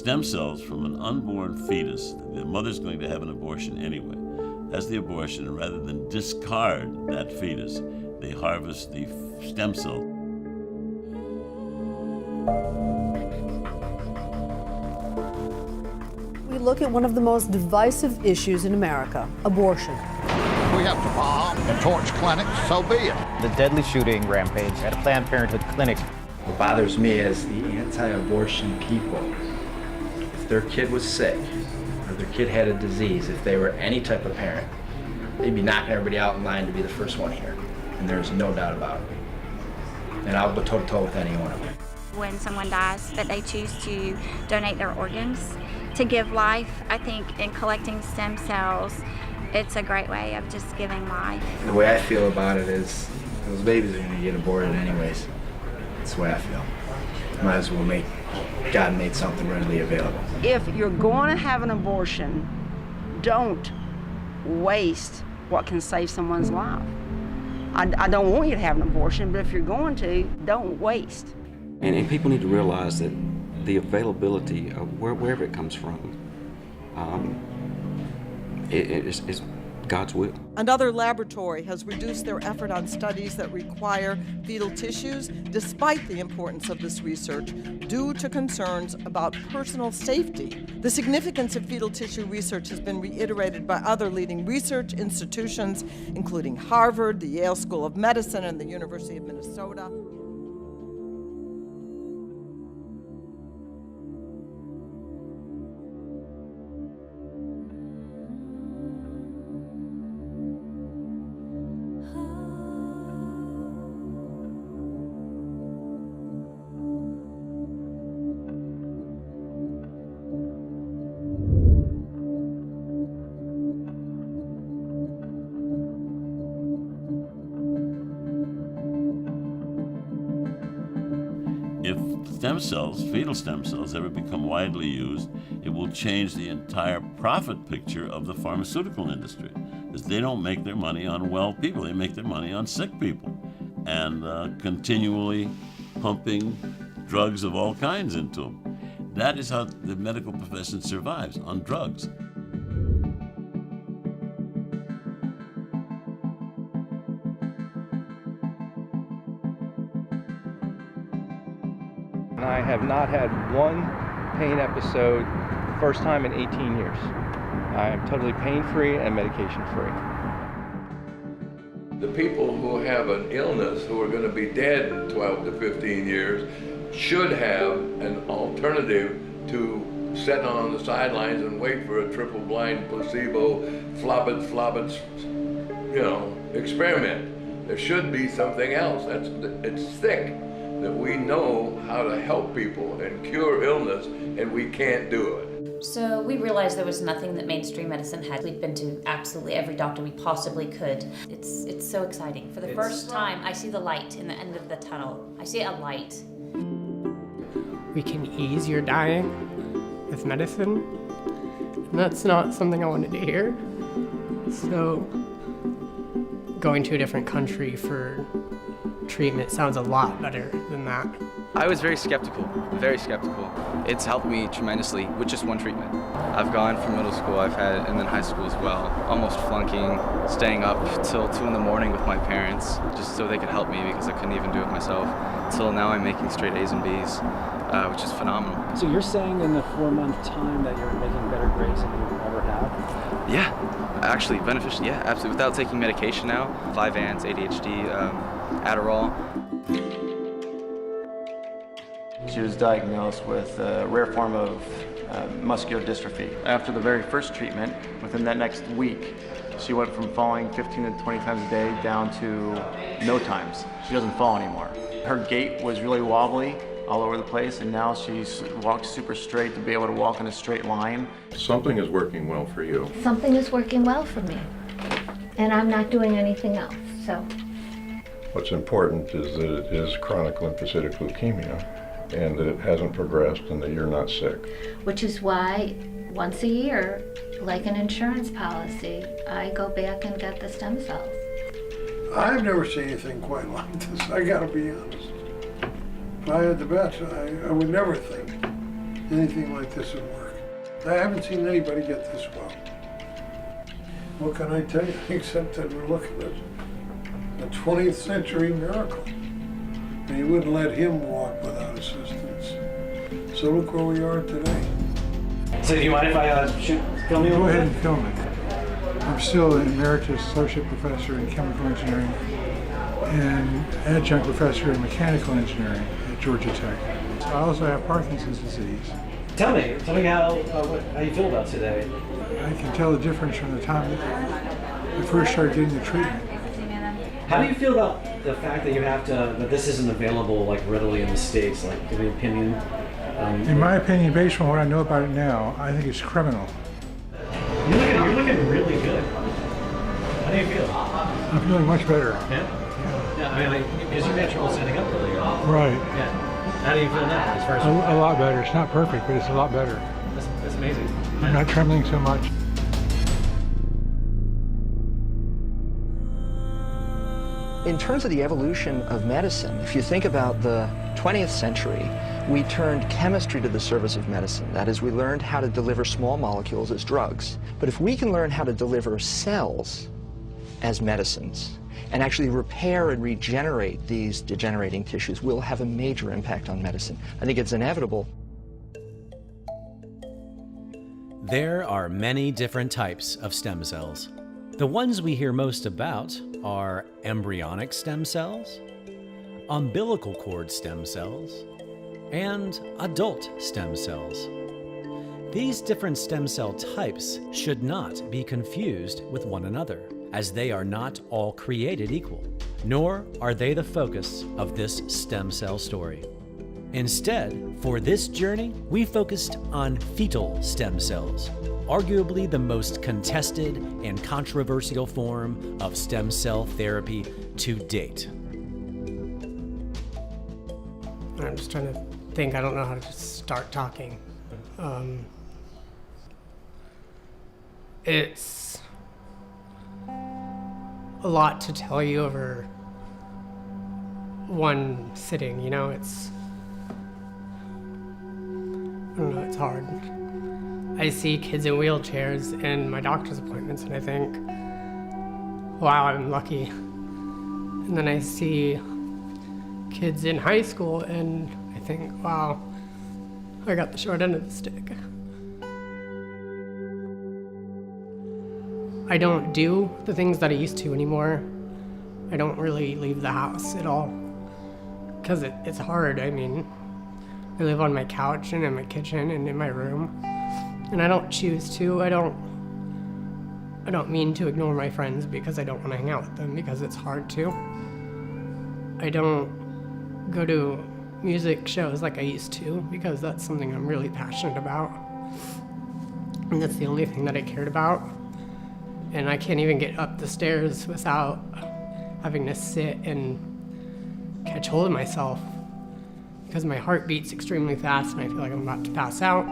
stem cells from an unborn fetus, the mother's going to have an abortion anyway, has the abortion, and rather than discard that fetus, they harvest the stem cells. We look at one of the most divisive issues in America, abortion. We have to bomb and torch clinics, so be it. The deadly shooting rampage at a Planned Parenthood clinic. What bothers me is the anti-abortion people. If their kid was sick, or their kid had a disease, if they were any type of parent, they'd be knocking everybody out in line to be the first one here. And there's no doubt about it. And I'll go toe-to-toe with any one of them. When someone dies, but they choose to donate their organs to give life, I think in collecting stem cells, it's a great way of just giving life. The way I feel about it is those babies are gonna get aborted anyways. That's the way I feel. Might as well make God made something readily available. If you're going to have an abortion, don't waste what can save someone's life. I don't want you to have an abortion, but if you're going to, don't waste. And people need to realize that the availability of wherever it comes from is God's will. Another laboratory has reduced their effort on studies that require fetal tissues, despite the importance of this research, due to concerns about personal safety. The significance of fetal tissue research has been reiterated by other leading research institutions, including Harvard, the Yale School of Medicine, and the University of Minnesota. If stem cells, fetal stem cells, ever become widely used, it will change the entire profit picture of the pharmaceutical industry. Because they don't make their money on well people, they make their money on sick people. And continually pumping drugs of all kinds into them. That is how the medical profession survives, on drugs. I have not had one pain episode, first time in 18 years. I am totally pain-free and medication-free. The people who have an illness who are going to be dead in 12 to 15 years should have an alternative to sit on the sidelines and wait for a triple-blind placebo, flobbits, experiment. There should be something else. It's thick that we know how to help people and cure illness, and we can't do it. So we realized there was nothing that mainstream medicine had. We'd been to absolutely every doctor we possibly could. It's so exciting. For the first time, I see the light in the end of the tunnel. I see a light. We can ease your dying with medicine. And that's not something I wanted to hear. So going to a different country for treatment sounds a lot better than that. I was very skeptical, very skeptical. It's helped me tremendously with just one treatment. I've gone from middle school, and then high school as well, almost flunking, staying up till 2 in the morning with my parents, just so they could help me because I couldn't even do it myself. Till now I'm making straight A's and B's, which is phenomenal. So you're saying in the 4-month time that you're making better grades than you ever have? Yeah, actually beneficial, yeah, absolutely. Without taking medication now, Vyvanse, ADHD, Adderall. She was diagnosed with a rare form of muscular dystrophy. After the very first treatment, within that next week, she went from falling 15 to 20 times a day down to no times. She doesn't fall anymore. Her gait was really wobbly all over the place, and now she walks super straight to be able to walk in a straight line. Something is working well for you. Something is working well for me, and I'm not doing anything else, so. What's important is that it is chronic lymphocytic leukemia and that it hasn't progressed and that you're not sick. Which is why once a year, like an insurance policy, I go back and get the stem cells. I've never seen anything quite like this, I gotta be honest. If I had the bet, I would never think anything like this would work. I haven't seen anybody get this well. What can I tell you, except that we're looking at a 20th century miracle. And you wouldn't let him walk without assistance. So look where we are today. So do you mind if I film you? Go ahead and film it. I'm still an emeritus associate professor in chemical engineering and adjunct professor in mechanical engineering at Georgia Tech. I also have Parkinson's disease. Tell me how you feel about today. I can tell the difference from the time that I first started getting the treatment. How do you feel about the fact that that this isn't available like readily in the States? Like, any opinion? In my opinion, based on what I know about it now, I think it's criminal. You're looking really good. How do you feel? I'm feeling much better. Yeah? Yeah, I mean, because you had trouble standing up earlier. Right. Yeah. How do you feel now? As far as a lot better. It's not perfect, but it's a lot better. That's amazing. I'm not trembling so much. In terms of the evolution of medicine, if you think about the 20th century, we turned chemistry to the service of medicine. That is, we learned how to deliver small molecules as drugs. But if we can learn how to deliver cells as medicines, and actually repair and regenerate these degenerating tissues, we'll have a major impact on medicine. I think it's inevitable. There are many different types of stem cells. The ones we hear most about are embryonic stem cells, umbilical cord stem cells, and adult stem cells. These different stem cell types should not be confused with one another, as they are not all created equal, nor are they the focus of this stem cell story. Instead, for this journey, we focused on fetal stem cells, arguably the most contested and controversial form of stem cell therapy to date. I'm just trying to think. I don't know how to just start talking. It's a lot to tell you over one sitting, you know? I don't know, it's hard. I see kids in wheelchairs in my doctor's appointments and I think, wow, I'm lucky. And then I see kids in high school and I think, wow, I got the short end of the stick. I don't do the things that I used to anymore. I don't really leave the house at all because it's hard. I mean, I live on my couch and in my kitchen and in my room, and I don't choose to. I don't mean to ignore my friends because I don't want to hang out with them because it's hard to. I don't go to music shows like I used to because that's something I'm really passionate about, and that's the only thing that I cared about. And I can't even get up the stairs without having to sit and catch hold of myself because my heart beats extremely fast and I feel like I'm about to pass out.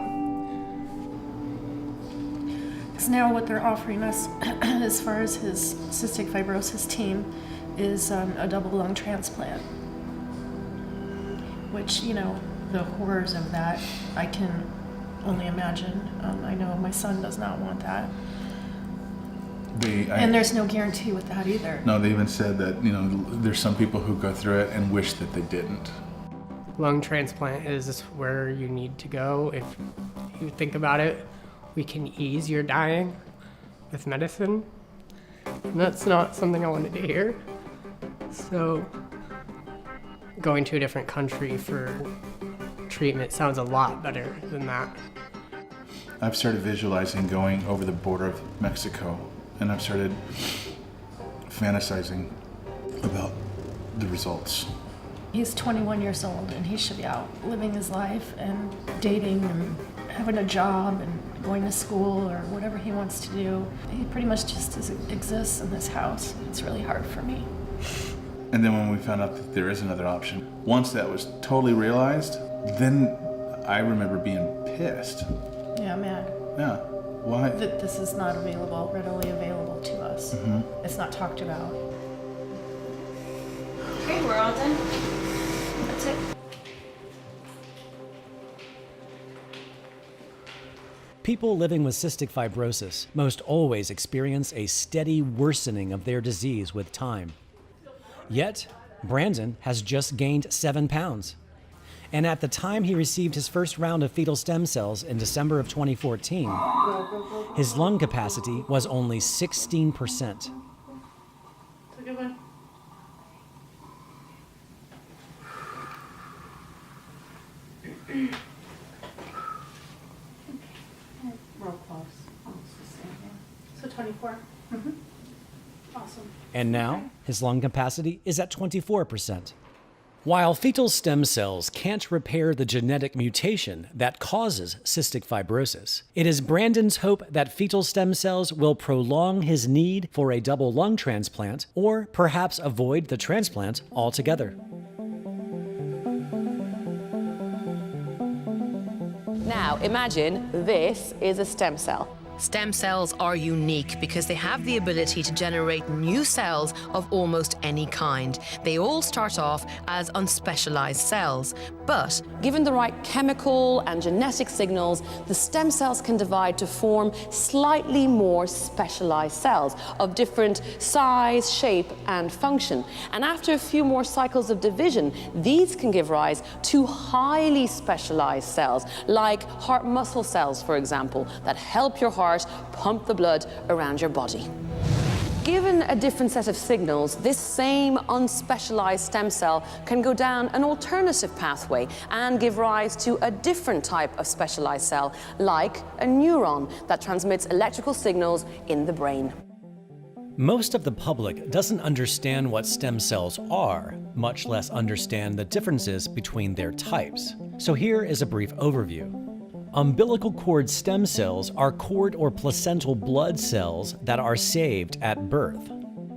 Because now what they're offering us as far as his cystic fibrosis team is a double lung transplant, which, you know, the horrors of that, I can only imagine. I know my son does not want that. And there's no guarantee with that either. No, they even said that, you know, there's some people who go through it and wish that they didn't. Lung transplant is where you need to go. If you think about it, we can ease your dying with medicine. And that's not something I wanted to hear. So going to a different country for treatment sounds a lot better than that. I've started visualizing going over the border of Mexico, and I've started fantasizing about the results. He's 21 years old and he should be out living his life and dating and having a job and going to school or whatever he wants to do. He pretty much just exists in this house. It's really hard for me. And then when we found out that there is another option, once that was totally realized, then I remember being pissed. Yeah, mad. Yeah. Why? That this is not available, readily available to us. Mm-hmm. It's not talked about. Okay, we're all done. That's it. People living with cystic fibrosis most always experience a steady worsening of their disease with time. Yet, Brandon has just gained 7 pounds. And at the time he received his first round of fetal stem cells in December of 2014, his lung capacity was only 16%. Real close. Almost the same. So 24. Awesome. And now, his lung capacity is at 24%. While fetal stem cells can't repair the genetic mutation that causes cystic fibrosis, it is Brandon's hope that fetal stem cells will prolong his need for a double lung transplant, or perhaps avoid the transplant altogether. Now, imagine this is a stem cell. Stem cells are unique because they have the ability to generate new cells of almost any kind. They all start off as unspecialized cells, but given the right chemical and genetic signals, the stem cells can divide to form slightly more specialized cells of different size, shape, and function. And after a few more cycles of division, these can give rise to highly specialized cells, like heart muscle cells, for example, that help your heart pump the blood around your body. Given a different set of signals, this same unspecialized stem cell can go down an alternative pathway and give rise to a different type of specialized cell, like a neuron that transmits electrical signals in the brain. Most of the public doesn't understand what stem cells are, much less understand the differences between their types. So here is a brief overview. Umbilical cord stem cells are cord or placental blood cells that are saved at birth.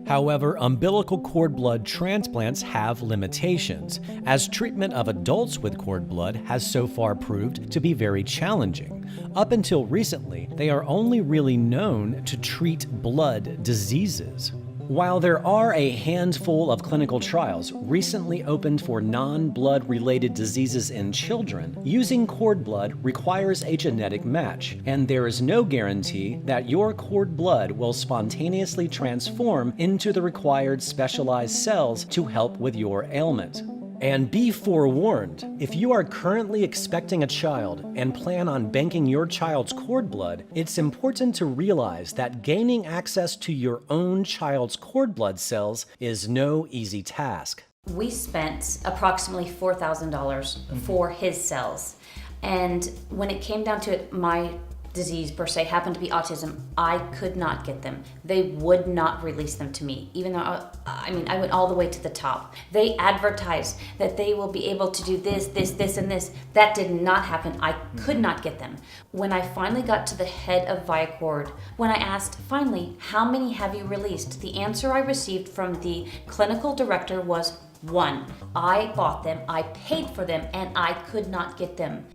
However, umbilical cord blood transplants have limitations, as treatment of adults with cord blood has so far proved to be very challenging. Up until recently, they are only really known to treat blood diseases. While there are a handful of clinical trials recently opened for non-blood related diseases in children, using cord blood requires a genetic match, and there is no guarantee that your cord blood will spontaneously transform into the required specialized cells to help with your ailment. And be forewarned, if you are currently expecting a child and plan on banking your child's cord blood, it's important to realize that gaining access to your own child's cord blood cells is no easy task. We spent approximately $4,000 for his cells. And when it came down to it, my disease per se happened to be autism. I could not get them. They would not release them to me, even though I went all the way to the top. They advertised that they will be able to do this, and this. That did not happen. I could not get them. When I finally got to the head of Viacord, when I asked, finally, how many have you released? The answer I received from the clinical director was 1. I bought them, I paid for them, and I could not get them.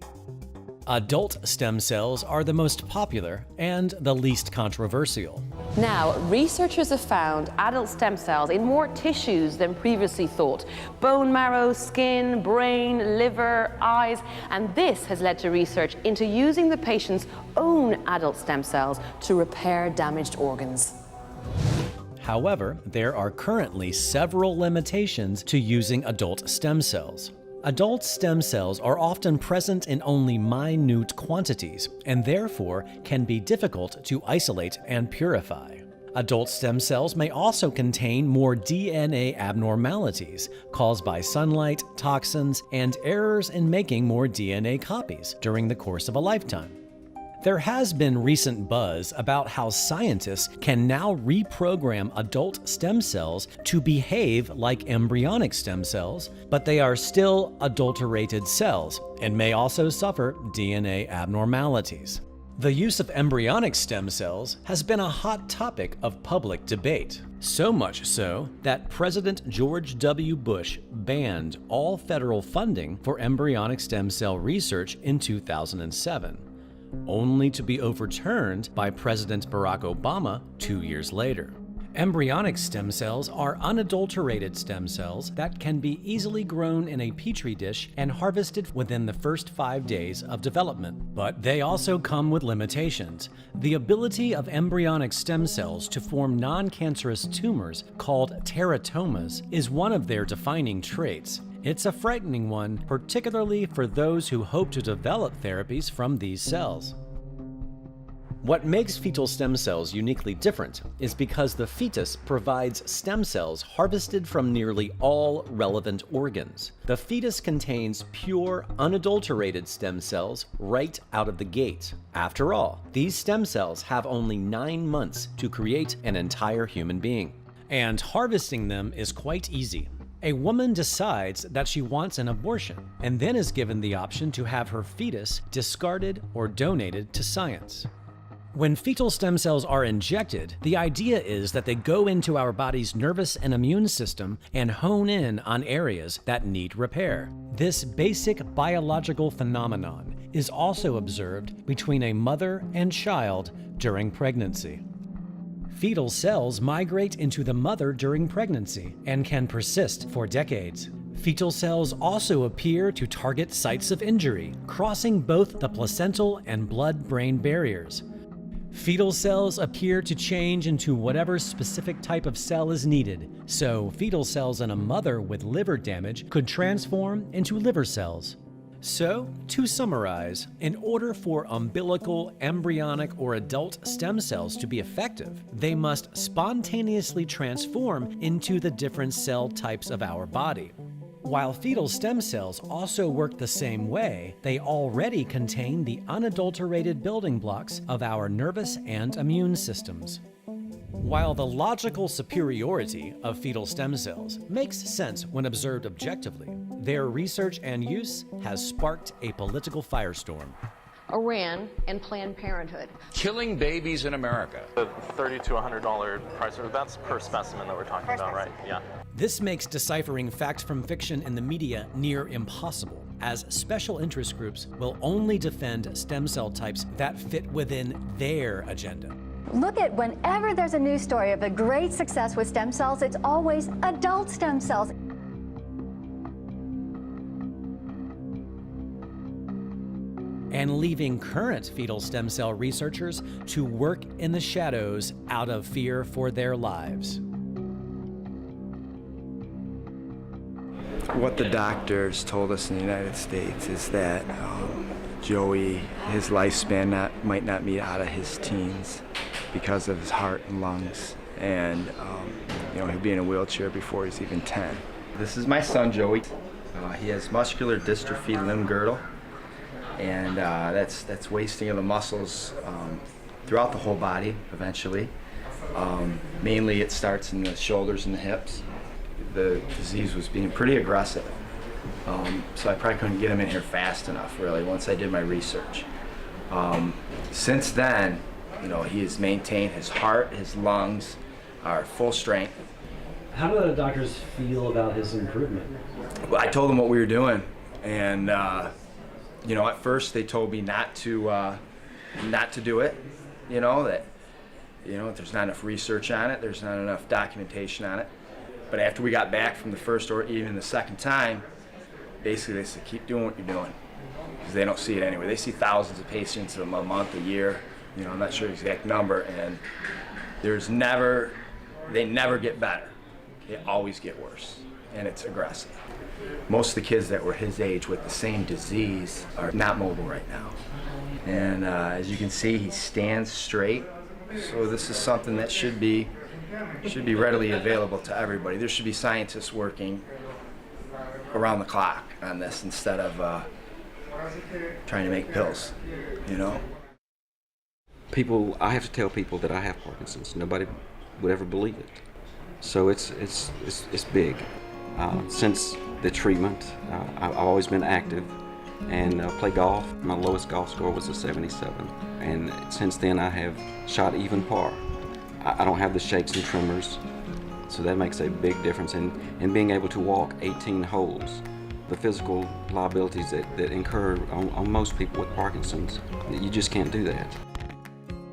Adult stem cells are the most popular and the least controversial. Now, researchers have found adult stem cells in more tissues than previously thought. Bone marrow, skin, brain, liver, eyes, and this has led to research into using the patient's own adult stem cells to repair damaged organs. However, there are currently several limitations to using adult stem cells. Adult stem cells are often present in only minute quantities and therefore can be difficult to isolate and purify. Adult stem cells may also contain more DNA abnormalities caused by sunlight, toxins, and errors in making more DNA copies during the course of a lifetime. There has been recent buzz about how scientists can now reprogram adult stem cells to behave like embryonic stem cells, but they are still adulterated cells and may also suffer DNA abnormalities. The use of embryonic stem cells has been a hot topic of public debate, so much so that President George W. Bush banned all federal funding for embryonic stem cell research in 2007. Only to be overturned by President Barack Obama 2 years later. Embryonic stem cells are unadulterated stem cells that can be easily grown in a petri dish and harvested within the first 5 days of development. But they also come with limitations. The ability of embryonic stem cells to form non-cancerous tumors called teratomas is one of their defining traits. It's a frightening one, particularly for those who hope to develop therapies from these cells. What makes fetal stem cells uniquely different is because the fetus provides stem cells harvested from nearly all relevant organs. The fetus contains pure, unadulterated stem cells right out of the gate. After all, these stem cells have only 9 months to create an entire human being. And harvesting them is quite easy. A woman decides that she wants an abortion and then is given the option to have her fetus discarded or donated to science. When fetal stem cells are injected, the idea is that they go into our body's nervous and immune system and hone in on areas that need repair. This basic biological phenomenon is also observed between a mother and child during pregnancy. Fetal cells migrate into the mother during pregnancy and can persist for decades. Fetal cells also appear to target sites of injury, crossing both the placental and blood-brain barriers. Fetal cells appear to change into whatever specific type of cell is needed, so fetal cells in a mother with liver damage could transform into liver cells. So, to summarize, in order for umbilical, embryonic, or adult stem cells to be effective, they must spontaneously transform into the different cell types of our body. While fetal stem cells also work the same way, they already contain the unadulterated building blocks of our nervous and immune systems. While the logical superiority of fetal stem cells makes sense when observed objectively, their research and use has sparked a political firestorm. Iran and Planned Parenthood. Killing babies in America. The $30 to $100 price, that's per specimen that we're talking about, right? Yeah. This makes deciphering fact from fiction in the media near impossible, as special interest groups will only defend stem cell types that fit within their agenda. Look at whenever there's a news story of a great success with stem cells, it's always adult stem cells. And leaving current fetal stem cell researchers to work in the shadows out of fear for their lives. What the doctors told us in the United States is that Joey, his lifespan might not be out of his teens because of his heart and lungs, and he'll be in a wheelchair before he's even 10. This is my son Joey. He has muscular dystrophy limb girdle, and that's wasting of the muscles throughout the whole body eventually. Mainly it starts in the shoulders and the hips. The disease was being pretty aggressive, so I probably couldn't get him in here fast enough, really, once I did my research. Since then, he has maintained his heart, his lungs are full strength. How do the doctors feel about his improvement? Well, I told them what we were doing, and at first they told me not to do it. That there's not enough research on it, there's not enough documentation on it. But after we got back from the first or even the second time, basically they said, keep doing what you're doing, because they don't see it anyway. They see thousands of patients a month, a year. I'm not sure the exact number, and they never get better. They always get worse, and it's aggressive. Most of the kids that were his age with the same disease are not mobile right now. And as you can see, he stands straight. So this is something that should be readily available to everybody. There should be scientists working around the clock on this instead of trying to make pills, I have to tell people that I have Parkinson's. Nobody would ever believe it. So it's big. Since the treatment, I've always been active and play golf. My lowest golf score was a 77. And since then I have shot even par. I don't have the shakes and tremors, so that makes a big difference in being able to walk 18 holes. The physical liabilities that incur on most people with Parkinson's, you just can't do that.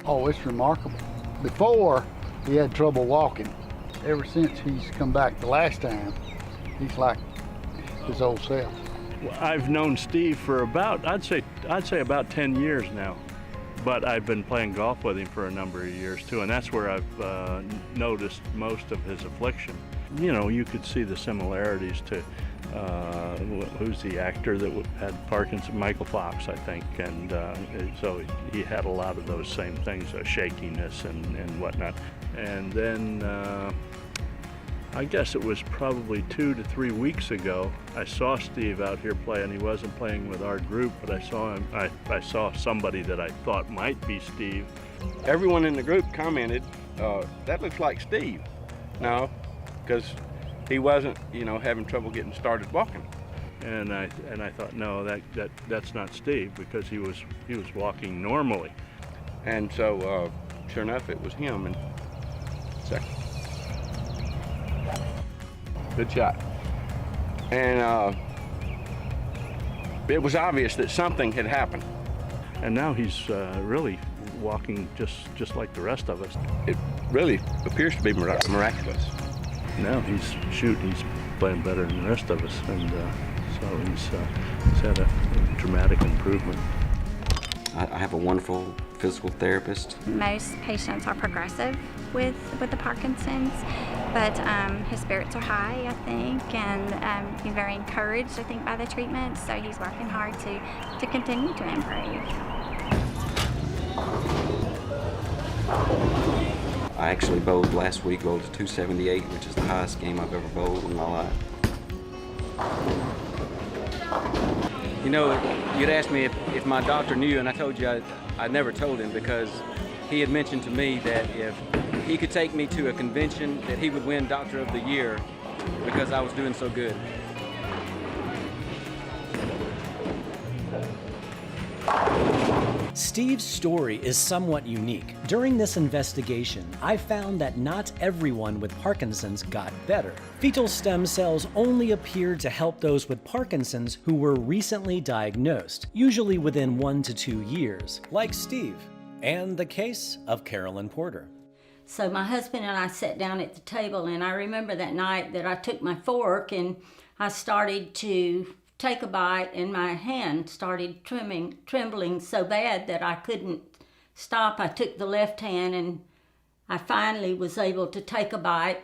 Oh, it's remarkable. Before, he had trouble walking. Ever since he's come back the last time, he's like his old self. I've known Steve for about, I'd say about 10 years now. But I've been playing golf with him for a number of years too, and that's where I've noticed most of his affliction. You know, you could see the similarities to who's the actor that had Parkinson's, Michael Fox, I think, and so he had a lot of those same things, shakiness and whatnot. And then I guess it was probably 2 to 3 weeks ago, I saw Steve out here play, and he wasn't playing with our group, but I saw him. I saw somebody that I thought might be Steve. Everyone in the group commented, that looks like Steve. No, because he wasn't, you know, having trouble getting started walking. And I thought, no, that's not Steve, because he was walking normally. And so, sure enough, it was him. And second. Good shot. And it was obvious that something had happened. And now he's really walking just like the rest of us. It really appears to be miraculous. Now he's playing better than the rest of us, and so he's had a dramatic improvement. I have a wonderful physical therapist. Most patients are progressive with the Parkinson's, but his spirits are high, I think, and he's very encouraged, I think, by the treatment, so he's working hard to continue to improve. I actually bowled last week, bowled to 278, which is the highest game I've ever bowled in my life. You know, you'd asked me if my doctor knew, and I told you I never told him, because he had mentioned to me that if he could take me to a convention, that he would win Doctor of the Year because I was doing so good. Steve's story is somewhat unique. During this investigation, I found that not everyone with Parkinson's got better. Fetal stem cells only appeared to help those with Parkinson's who were recently diagnosed, usually within 1 to 2 years, like Steve, and the case of Carolyn Porter. So my husband and I sat down at the table, and I remember that night that I took my fork and I started to take a bite, and my hand started trembling so bad that I couldn't stop. I took the left hand, and I finally was able to take a bite.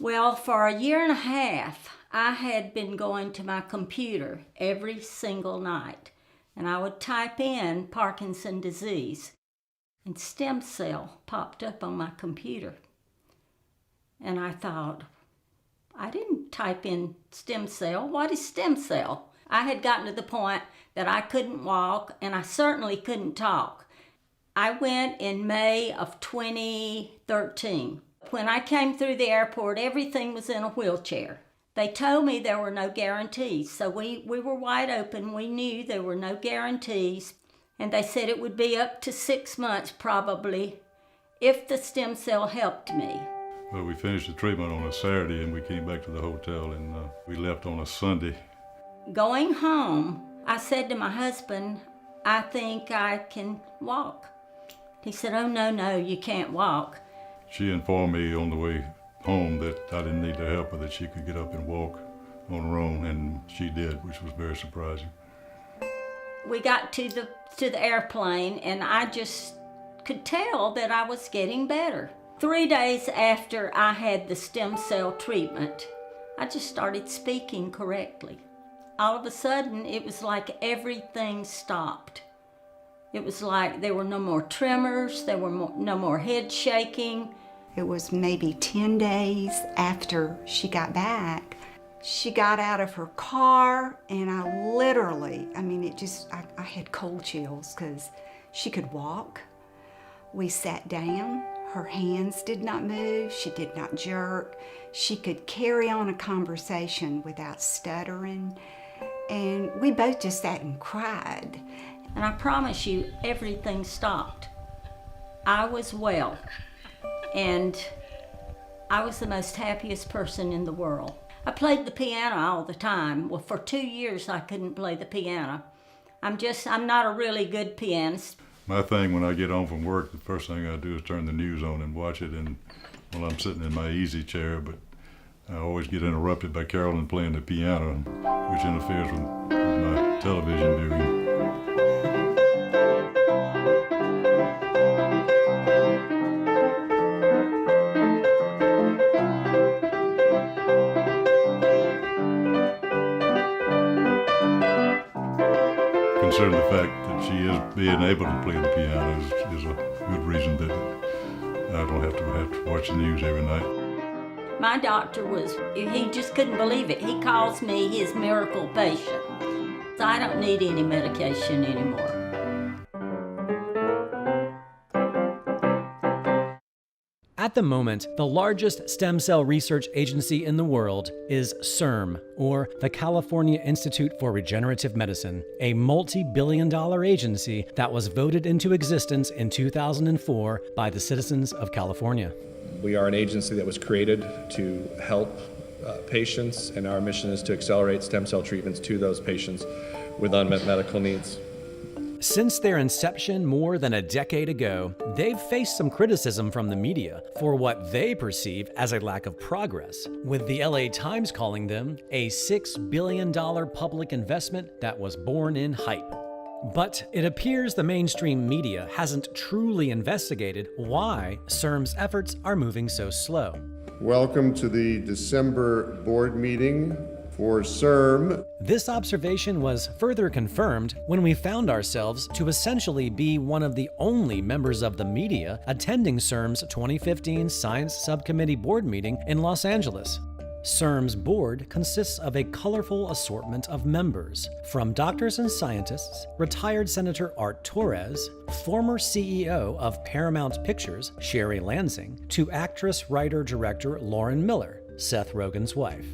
Well, for a year and a half, I had been going to my computer every single night, and I would type in Parkinson's disease, and stem cell popped up on my computer. And I thought, I didn't type in stem cell. What is stem cell? I had gotten to the point that I couldn't walk, and I certainly couldn't talk. I went in May of 2013. When I came through the airport, everything was in a wheelchair. They told me there were no guarantees, so we were wide open. We knew there were no guarantees, and they said it would be up to 6 months probably if the stem cell helped me. Well, we finished the treatment on a Saturday, and we came back to the hotel, and we left on a Sunday. Going home, I said to my husband, I think I can walk. He said, oh, no, you can't walk. She informed me on the way home that I didn't need her help, but that she could get up and walk on her own, and she did, which was very surprising. We got to the airplane, and I just could tell that I was getting better. 3 days after I had the stem cell treatment, I just started speaking correctly. All of a sudden, it was like everything stopped. It was like there were no more tremors, there were no more head shaking. It was maybe 10 days after she got back. She got out of her car, and I literally, I had cold chills because she could walk. We sat down. Her hands did not move. She did not jerk. She could carry on a conversation without stuttering. And we both just sat and cried. And I promise you, everything stopped. I was well, and I was the most happiest person in the world. I played the piano all the time. Well, for 2 years, I couldn't play the piano. I'm not a really good pianist. My thing when I get home from work, the first thing I do is turn the news on and watch it, and while I'm sitting in my easy chair, but I always get interrupted by Carolyn playing the piano, which interferes with my television viewing. Considering the fact that she is being able to play the piano is a good reason that I don't have to watch the news every night. My doctor he just couldn't believe it. He calls me his miracle patient. So I don't need any medication anymore. At the moment, the largest stem cell research agency in the world is CIRM, or the California Institute for Regenerative Medicine, a multi-billion-dollar agency that was voted into existence in 2004 by the citizens of California. We are an agency that was created to help patients, and our mission is to accelerate stem cell treatments to those patients with unmet medical needs. Since their inception more than a decade ago, they've faced some criticism from the media for what they perceive as a lack of progress, with the LA Times calling them a $6 billion public investment that was born in hype. But it appears the mainstream media hasn't truly investigated why CIRM's efforts are moving so slow. Welcome to the December board meeting for CIRM. This observation was further confirmed when we found ourselves to essentially be one of the only members of the media attending CIRM's 2015 Science Subcommittee board meeting in Los Angeles. CIRM's board consists of a colorful assortment of members, from doctors and scientists, retired Senator Art Torres, former CEO of Paramount Pictures, Sherry Lansing, to actress, writer, director Lauren Miller, Seth Rogen's wife.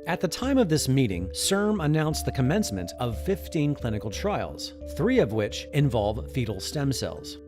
At the time of this meeting, CIRM announced the commencement of 15 clinical trials, 3 of which involve fetal stem cells.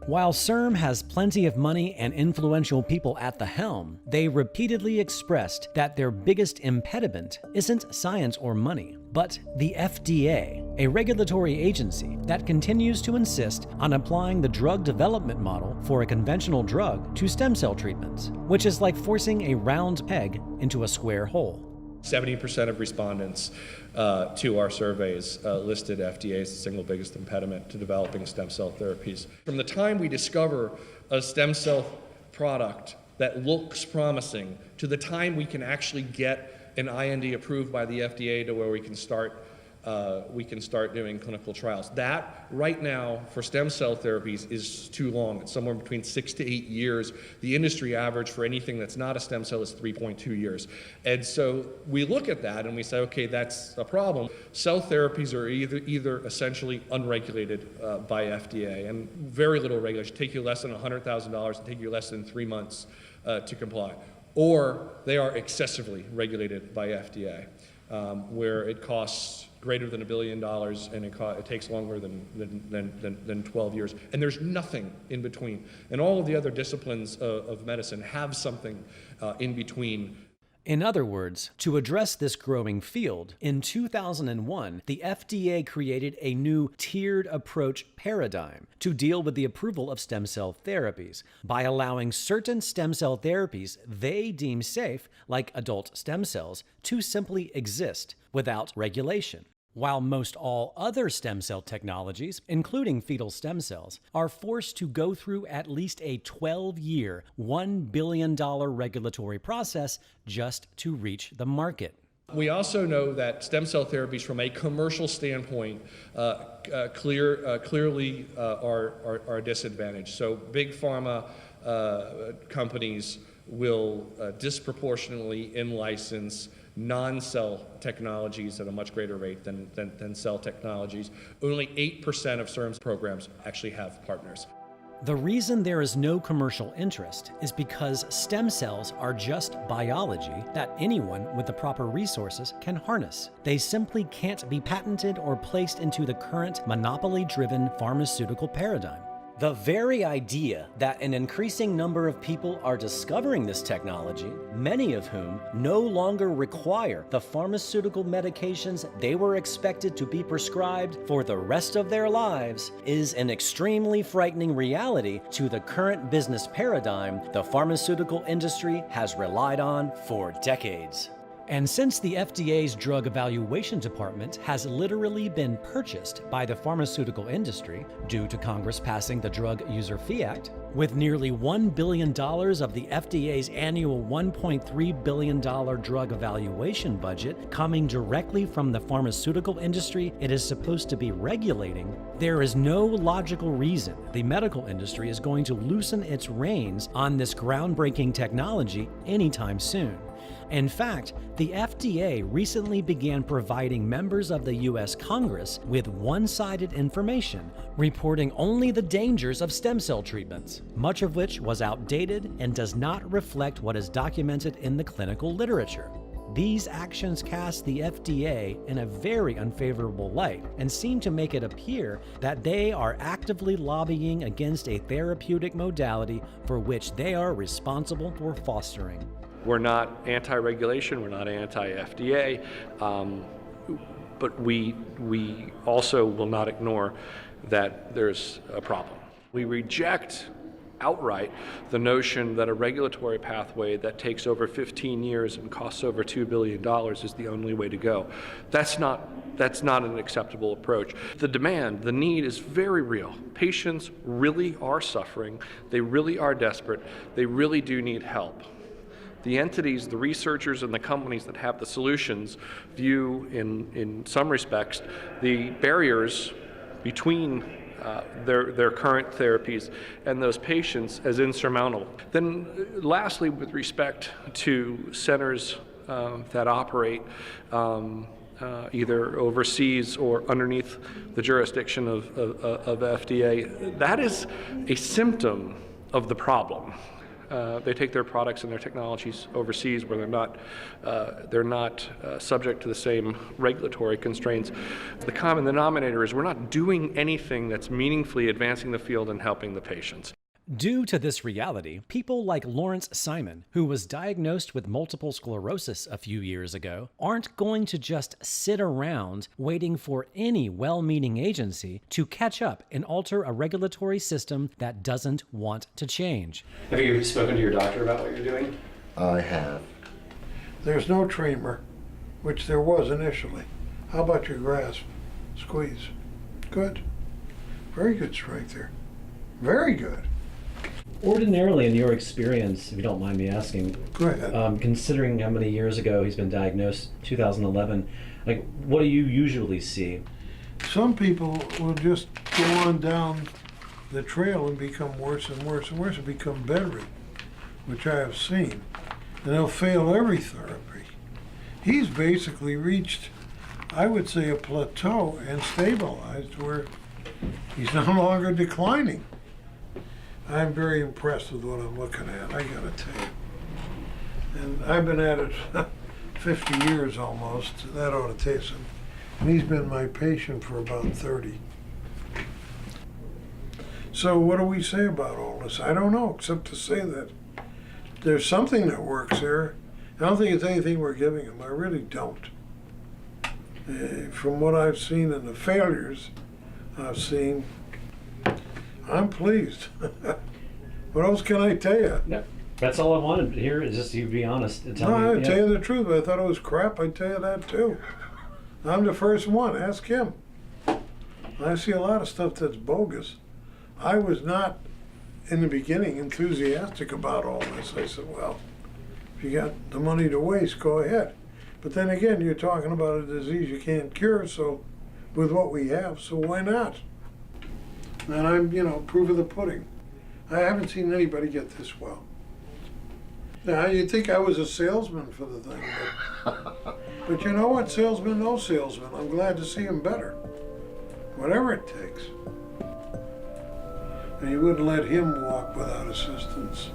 While CIRM has plenty of money and influential people at the helm, they repeatedly expressed that their biggest impediment isn't science or money, but the FDA, a regulatory agency that continues to insist on applying the drug development model for a conventional drug to stem cell treatments, which is like forcing a round peg into a square hole. 70% of respondents to our surveys listed FDA as the single biggest impediment to developing stem cell therapies. From the time we discover a stem cell product that looks promising to the time we can actually get an IND approved by the FDA to where we can start doing clinical trials. That, right now, for stem cell therapies is too long. It's somewhere between 6 to 8 years. The industry average for anything that's not a stem cell is 3.2 years. And so we look at that and we say, okay, that's a problem. Cell therapies are either essentially unregulated by FDA, and very little regulation. Take you less than $100,000 and take you less than 3 months to comply. Or they are excessively regulated by FDA, where it costs greater than $1 billion, and it takes longer than 12 years. And there's nothing in between. And all of the other disciplines of medicine have something in between. In other words, to address this growing field, in 2001, the FDA created a new tiered approach paradigm to deal with the approval of stem cell therapies by allowing certain stem cell therapies they deem safe, like adult stem cells, to simply exist without regulation, while most all other stem cell technologies, including fetal stem cells, are forced to go through at least a 12-year, $1 billion regulatory process just to reach the market. We also know that stem cell therapies from a commercial standpoint clearly are disadvantaged. So big pharma companies will disproportionately in-license non-cell technologies at a much greater rate than cell technologies. Only 8% of CIRM's programs actually have partners. The reason there is no commercial interest is because stem cells are just biology that anyone with the proper resources can harness. They simply can't be patented or placed into the current monopoly-driven pharmaceutical paradigm. The very idea that an increasing number of people are discovering this technology, many of whom no longer require the pharmaceutical medications they were expected to be prescribed for the rest of their lives, is an extremely frightening reality to the current business paradigm the pharmaceutical industry has relied on for decades. And since the FDA's Drug Evaluation Department has literally been purchased by the pharmaceutical industry due to Congress passing the Drug User Fee Act, with nearly $1 billion of the FDA's annual $1.3 billion drug evaluation budget coming directly from the pharmaceutical industry it is supposed to be regulating, there is no logical reason the medical industry is going to loosen its reins on this groundbreaking technology anytime soon. In fact, the FDA recently began providing members of the U.S. Congress with one-sided information, reporting only the dangers of stem cell treatments, much of which was outdated and does not reflect what is documented in the clinical literature. These actions cast the FDA in a very unfavorable light and seem to make it appear that they are actively lobbying against a therapeutic modality for which they are responsible for fostering. We're not anti-regulation, we're not anti-FDA, but we also will not ignore that there's a problem. We reject outright the notion that a regulatory pathway that takes over 15 years and costs over $2 billion is the only way to go. That's not an acceptable approach. The demand, the need is very real. Patients really are suffering, they really are desperate, they really do need help. The entities, the researchers, and the companies that have the solutions view, in some respects, the barriers between their current therapies and those patients as insurmountable. Then lastly, with respect to centers that operate either overseas or underneath the jurisdiction of FDA, that is a symptom of the problem. They take their products and their technologies overseas where they're not subject to the same regulatory constraints. The common denominator is we're not doing anything that's meaningfully advancing the field and helping the patients. Due to this reality, people like Lawrence Simon, who was diagnosed with multiple sclerosis a few years ago, aren't going to just sit around waiting for any well-meaning agency to catch up and alter a regulatory system that doesn't want to change. Have you spoken to your doctor about what you're doing? I have. There's no tremor, which there was initially. How about your grasp? Squeeze. Good. Very good strength there. Very good. Ordinarily, in your experience, if you don't mind me asking, go ahead. Considering how many years ago he's been diagnosed, 2011, like what do you usually see? Some people will just go on down the trail and become worse and worse and worse and become bedridden, which I have seen. And they'll fail every therapy. He's basically reached, I would say, a plateau and stabilized where he's no longer declining. I'm very impressed with what I'm looking at, I gotta tell you. And I've been at it 50 years almost, that ought to tell you something. And he's been my patient for about 30. So what do we say about all this? I don't know, except to say that there's something that works here. I don't think it's anything we're giving him, I really don't. From what I've seen and the failures I've seen, I'm pleased. What else can I tell you? No, that's all I wanted to hear is just you be honest. And tell me, I'd tell you the truth, but I thought it was crap, I'd tell you that too. I'm the first one, ask him. I see a lot of stuff that's bogus. I was not, in the beginning, enthusiastic about all this. I said, well, if you got the money to waste, go ahead. But then again, you're talking about a disease you can't cure, so with what we have, so why not? And I'm, proof of the pudding. I haven't seen anybody get this well. Now, you'd think I was a salesman for the thing, but you know what? Salesman, no salesman. I'm glad to see him better. Whatever it takes. And you wouldn't let him walk without assistance.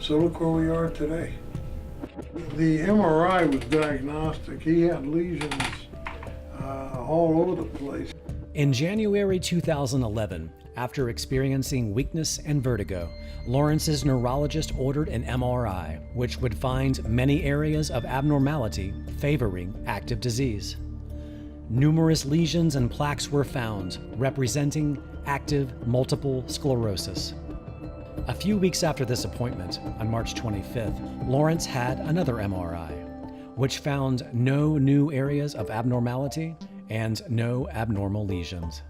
So look where we are today. The MRI was diagnostic. He had lesions all over the place. In January 2011, After experiencing weakness and vertigo, Lawrence's neurologist ordered an MRI, which would find many areas of abnormality favoring active disease. Numerous lesions and plaques were found, representing active multiple sclerosis. A few weeks after this appointment, on March 25th, Lawrence had another MRI, which found no new areas of abnormality and no abnormal lesions.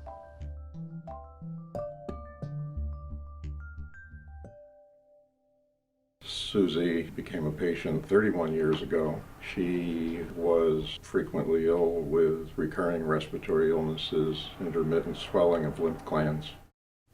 Susie became a patient 31 years ago. She was frequently ill with recurring respiratory illnesses, intermittent swelling of lymph glands,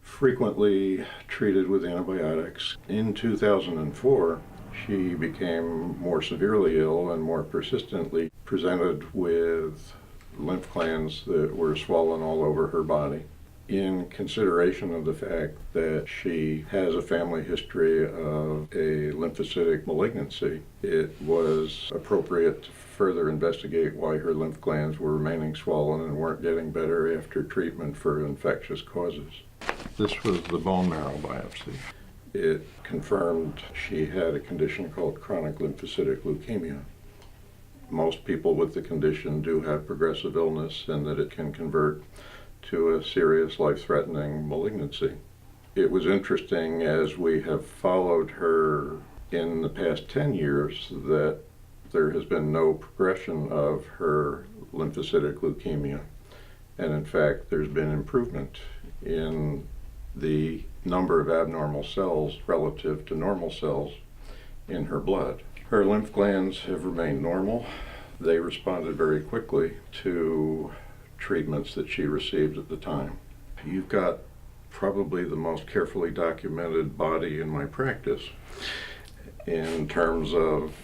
frequently treated with antibiotics. In 2004, she became more severely ill and more persistently presented with lymph glands that were swollen all over her body. In consideration of the fact that she has a family history of a lymphocytic malignancy, it was appropriate to further investigate why her lymph glands were remaining swollen and weren't getting better after treatment for infectious causes. This was the bone marrow biopsy. It confirmed she had a condition called chronic lymphocytic leukemia. Most people with the condition do have progressive illness, and that it can convert to a serious life-threatening malignancy. It was interesting, as we have followed her in the past 10 years, that there has been no progression of her lymphocytic leukemia. And in fact, there's been improvement in the number of abnormal cells relative to normal cells in her blood. Her lymph glands have remained normal. They responded very quickly to treatments that she received at the time. You've got probably the most carefully documented body in my practice in terms of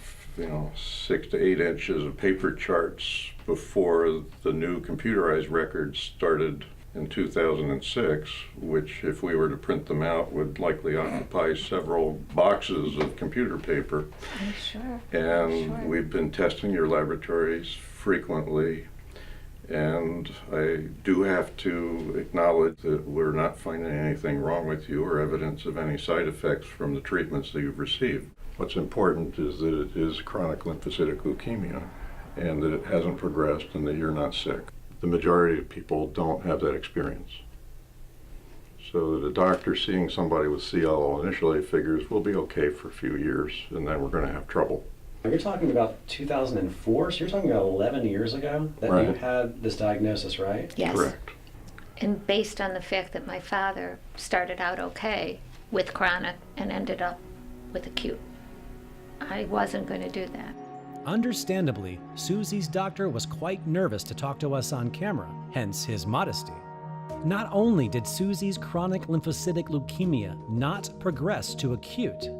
6 to 8 inches of paper charts before the new computerized records started in 2006, which, if we were to print them out, would likely occupy several boxes of computer paper. I'm sure. And we've been testing your laboratories frequently. And I do have to acknowledge that we're not finding anything wrong with you or evidence of any side effects from the treatments that you've received. What's important is that it is chronic lymphocytic leukemia and that it hasn't progressed and that you're not sick. The majority of people don't have that experience. So that a doctor seeing somebody with CLL initially figures we'll be okay for a few years and then we're going to have trouble. You're talking about 2004, so you're talking about 11 years ago that Right. you had this diagnosis, right? Yes. Correct. And based on the fact that my father started out okay with chronic and ended up with acute, I wasn't going to do that. Understandably, Susie's doctor was quite nervous to talk to us on camera, hence his modesty. Not only did Susie's chronic lymphocytic leukemia not progress to acute,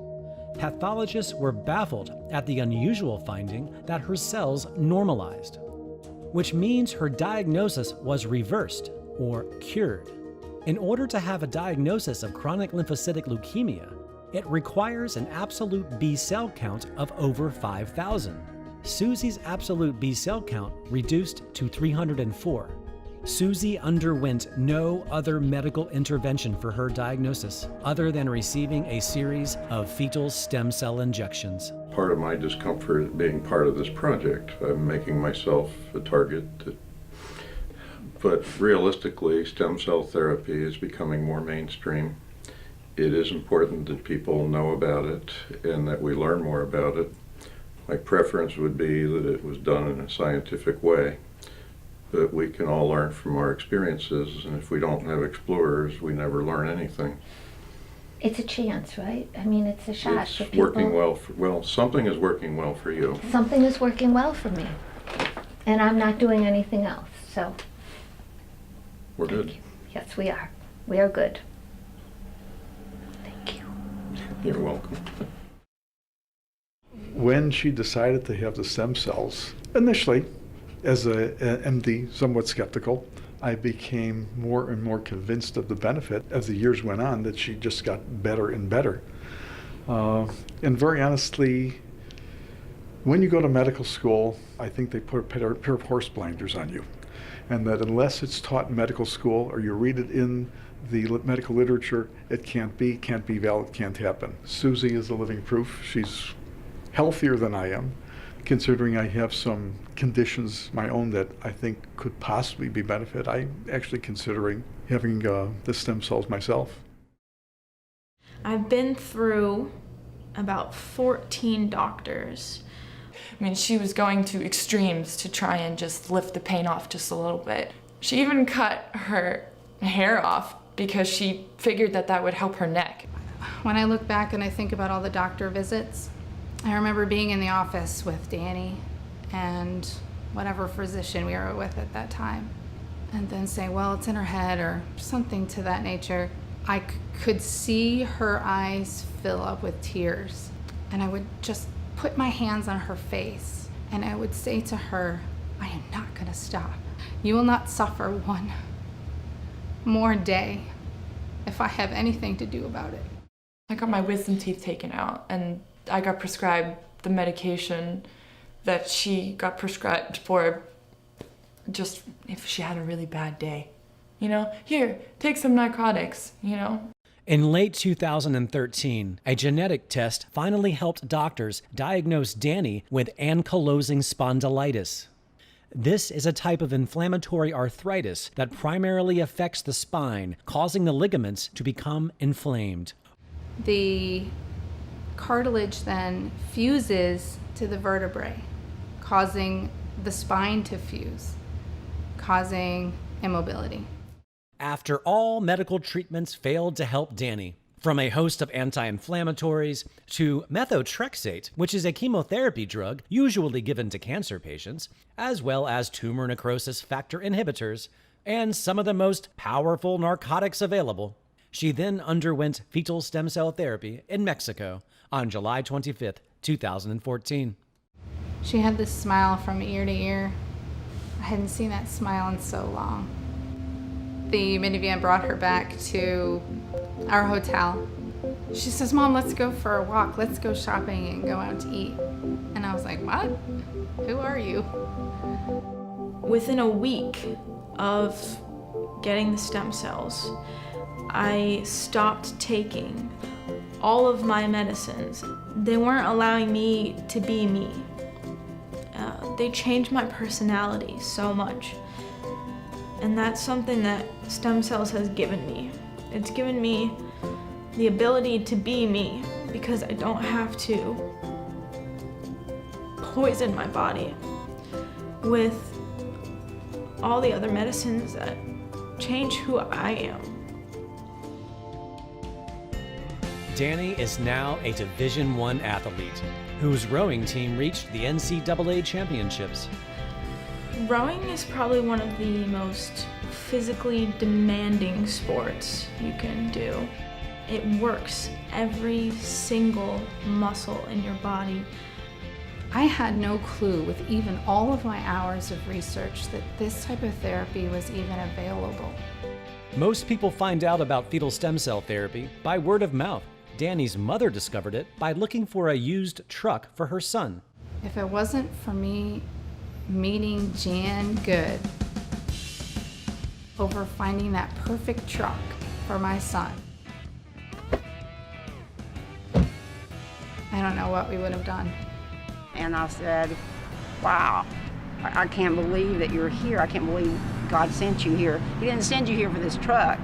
pathologists were baffled at the unusual finding that her cells normalized, which means her diagnosis was reversed or cured. In order to have a diagnosis of chronic lymphocytic leukemia, it requires an absolute B cell count of over 5,000. Susie's absolute B cell count reduced to 304. Susie underwent no other medical intervention for her diagnosis other than receiving a series of fetal stem cell injections. Part of my discomfort being part of this project, I'm making myself a target. But realistically, stem cell therapy is becoming more mainstream. It is important that people know about it and that we learn more about it. My preference would be that it was done in a scientific way. But we can all learn from our experiences, and if we don't have explorers, we never learn anything. It's a chance, right? I mean, it's a shot for It's people. working well. Something is working well for you. Something is working well for me. And I'm not doing anything else, so We're good. yes, we are. We are good. You're welcome. When she decided to have the stem cells, initially, as an MD, somewhat skeptical, I became more and more convinced of the benefit as the years went on, that she just got better and better. And very honestly, when you go to medical school, I think they put a pair of horse blinders on you. And that unless it's taught in medical school or you read it in the medical literature, it can't be valid, can't happen. Susie is the living proof. She's healthier than I am, considering I have some conditions my own that I think could possibly be benefit. I'm actually considering having the stem cells myself. I've been through about 14 doctors. I mean, she was going to extremes to try and just lift the pain off just a little bit. She even cut her hair off because she figured that that would help her neck. When I look back and I think about all the doctor visits, I remember being in the office with Danny and whatever physician we were with at that time, and then saying, well, it's in her head or something to that nature. I could see her eyes fill up with tears, and I would just put my hands on her face and I would say to her, I am not gonna stop. You will not suffer one more day if I have anything to do about it. I got my wisdom teeth taken out, and I got prescribed the medication that she got prescribed for just if she had a really bad day. You know, here, take some narcotics, you know? In late 2013, a genetic test finally helped doctors diagnose Danny with ankylosing spondylitis. This is a type of inflammatory arthritis that primarily affects the spine, causing the ligaments to become inflamed. The cartilage then fuses to the vertebrae, causing the spine to fuse, causing immobility. After all medical treatments failed to help Danny, from a host of anti-inflammatories to methotrexate, which is a chemotherapy drug usually given to cancer patients, as well as tumor necrosis factor inhibitors, and some of the most powerful narcotics available, she then underwent fetal stem cell therapy in Mexico on July 25th, 2014. She had this smile from ear to ear. I hadn't seen that smile in so long. The minivan brought her back to our hotel. She says, Mom, let's go for a walk. Let's go shopping and go out to eat. And I was like, what? Who are you? Within a week of getting the stem cells, I stopped taking all of my medicines. They weren't allowing me to be me. They changed my personality so much. And that's something that stem cells has given me. It's given me the ability to be me because I don't have to poison my body with all the other medicines that change who I am. Danny is now a Division I athlete whose rowing team reached the NCAA championships. Rowing is probably one of the most physically demanding sports you can do. It works every single muscle in your body. I had no clue with even all of my hours of research that this type of therapy was even available. Most people find out about fetal stem cell therapy by word of mouth. Danny's mother discovered it by looking for a used truck for her son. If it wasn't for me meeting Jan Good over finding that perfect truck for my son, I don't know what we would have done. And I said, wow, I can't believe that you're here. I can't believe God sent you here. He didn't send you here for this truck.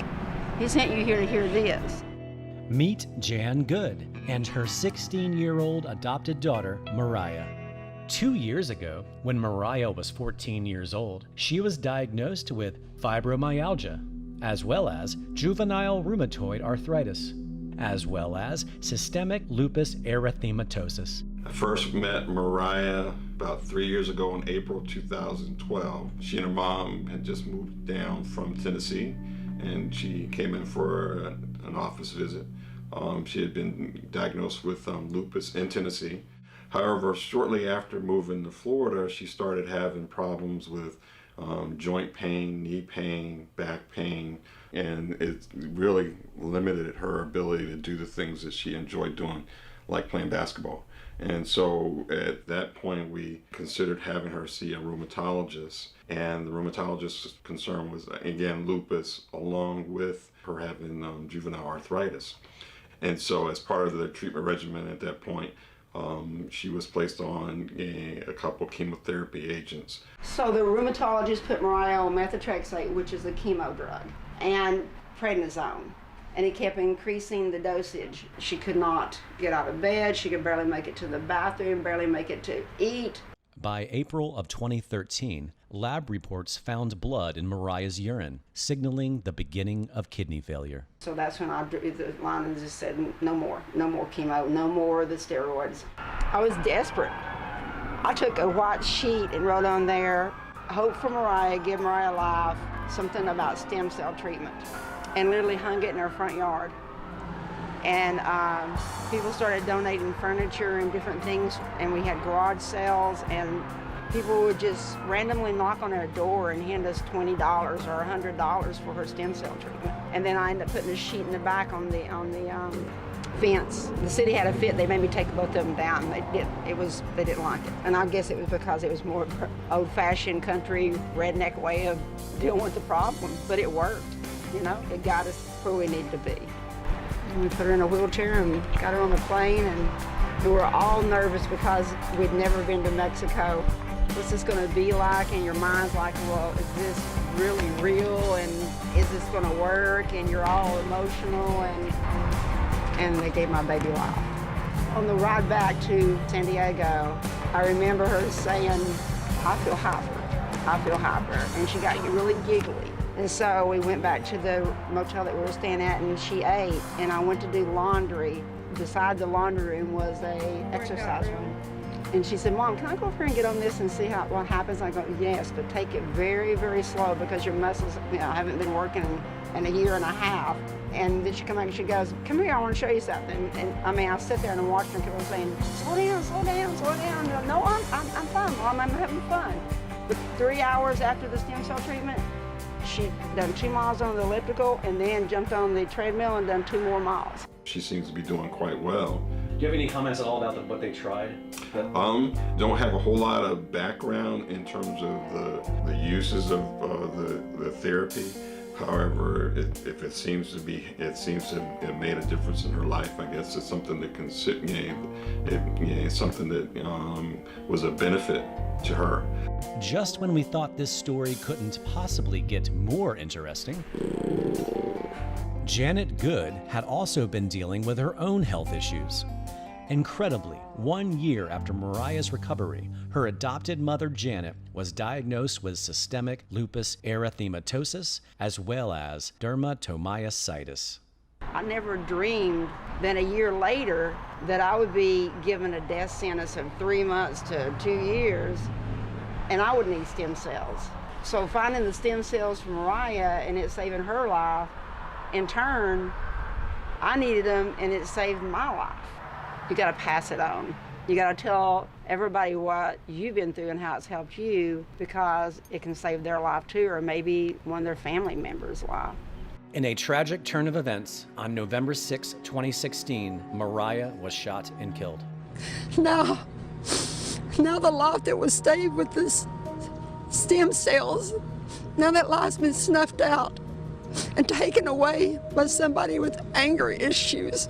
He sent you here to hear this. Meet Jan Good and her 16-year-old adopted daughter, Mariah. 2 years ago, when Mariah was 14 years old, she was diagnosed with fibromyalgia, as well as juvenile rheumatoid arthritis, as well as systemic lupus erythematosus. I first met Mariah about 3 years ago in April 2012. She and her mom had just moved down from Tennessee, and she came in for an office visit. She had been diagnosed with lupus in Tennessee. However, shortly after moving to Florida, she started having problems with joint pain, knee pain, back pain, and it really limited her ability to do the things that she enjoyed doing, like playing basketball. And so at that point, we considered having her see a rheumatologist. And the rheumatologist's concern was, again, lupus, along with her having juvenile arthritis. And so as part of the treatment regimen at that point, she was placed on a couple chemotherapy agents. So the rheumatologist put Mariah on methotrexate, which is a chemo drug, and prednisone. And it kept increasing the dosage. She could not get out of bed. She could barely make it to the bathroom, barely make it to eat. By April of 2013, lab reports found blood in Mariah's urine, signaling the beginning of kidney failure. So that's when I drew the line and just said, no more chemo, no more of the steroids. I was desperate. I took a white sheet and wrote on there, hope for Mariah, give Mariah life, something about stem cell treatment, and literally hung it in her front yard. And people started donating furniture and different things, and we had garage sales, and people would just randomly knock on our door and hand us $20 or $100 for her stem cell treatment. And then I ended up putting a sheet in the back on the fence. The city had a fit. They made me take both of them down. They didn't like it. And I guess it was because it was more of an old-fashioned country redneck way of dealing with the problem. But it worked. You know, it got us where we needed to be. And we put her in a wheelchair and got her on a plane, and we were all nervous because we'd never been to Mexico. What's this going to be like? And your mind's like, well, is this really real? And is this going to work? And you're all emotional, and they gave my baby life. On the ride back to San Diego, I remember her saying, I feel hyper. And she got really giggly. And so we went back to the motel that we were staying at, and she ate, and I went to do laundry. Beside the laundry room was a exercise room. And she said, Mom, can I go over here and get on this and see what happens? I go, yes, but take it very, very slow because your muscles, haven't been working in a year and a half. And then she come back and she goes, come here, I want to show you something. And I sit there and watched her and kept on saying, slow down. No, I'm fine, Mom, I'm having fun. But 3 hours after the stem cell treatment, she'd done 2 miles on the elliptical and then jumped on the treadmill and done 2 more miles. She seems to be doing quite well. Do you have any comments at all about what they tried? Don't have a whole lot of background in terms of the uses of the therapy. However, if it seems to have made a difference in her life. I guess it's something that can something that was a benefit to her. Just when we thought this story couldn't possibly get more interesting, Janet Good had also been dealing with her own health issues. Incredibly, 1 year after Mariah's recovery, her adopted mother Janet was diagnosed with systemic lupus erythematosus as well as dermatomyositis. I never dreamed that a year later that I would be given a death sentence of 3 months to 2 years, and I would need stem cells. So finding the stem cells for Mariah and it saving her life, in turn, I needed them and it saved my life. You gotta pass it on. You gotta tell everybody what you've been through and how it's helped you, because it can save their life too, or maybe one of their family members' life. In a tragic turn of events, on November 6, 2016, Mariah was shot and killed. Now the life that was saved with this stem cells, now that life's been snuffed out and taken away by somebody with anger issues.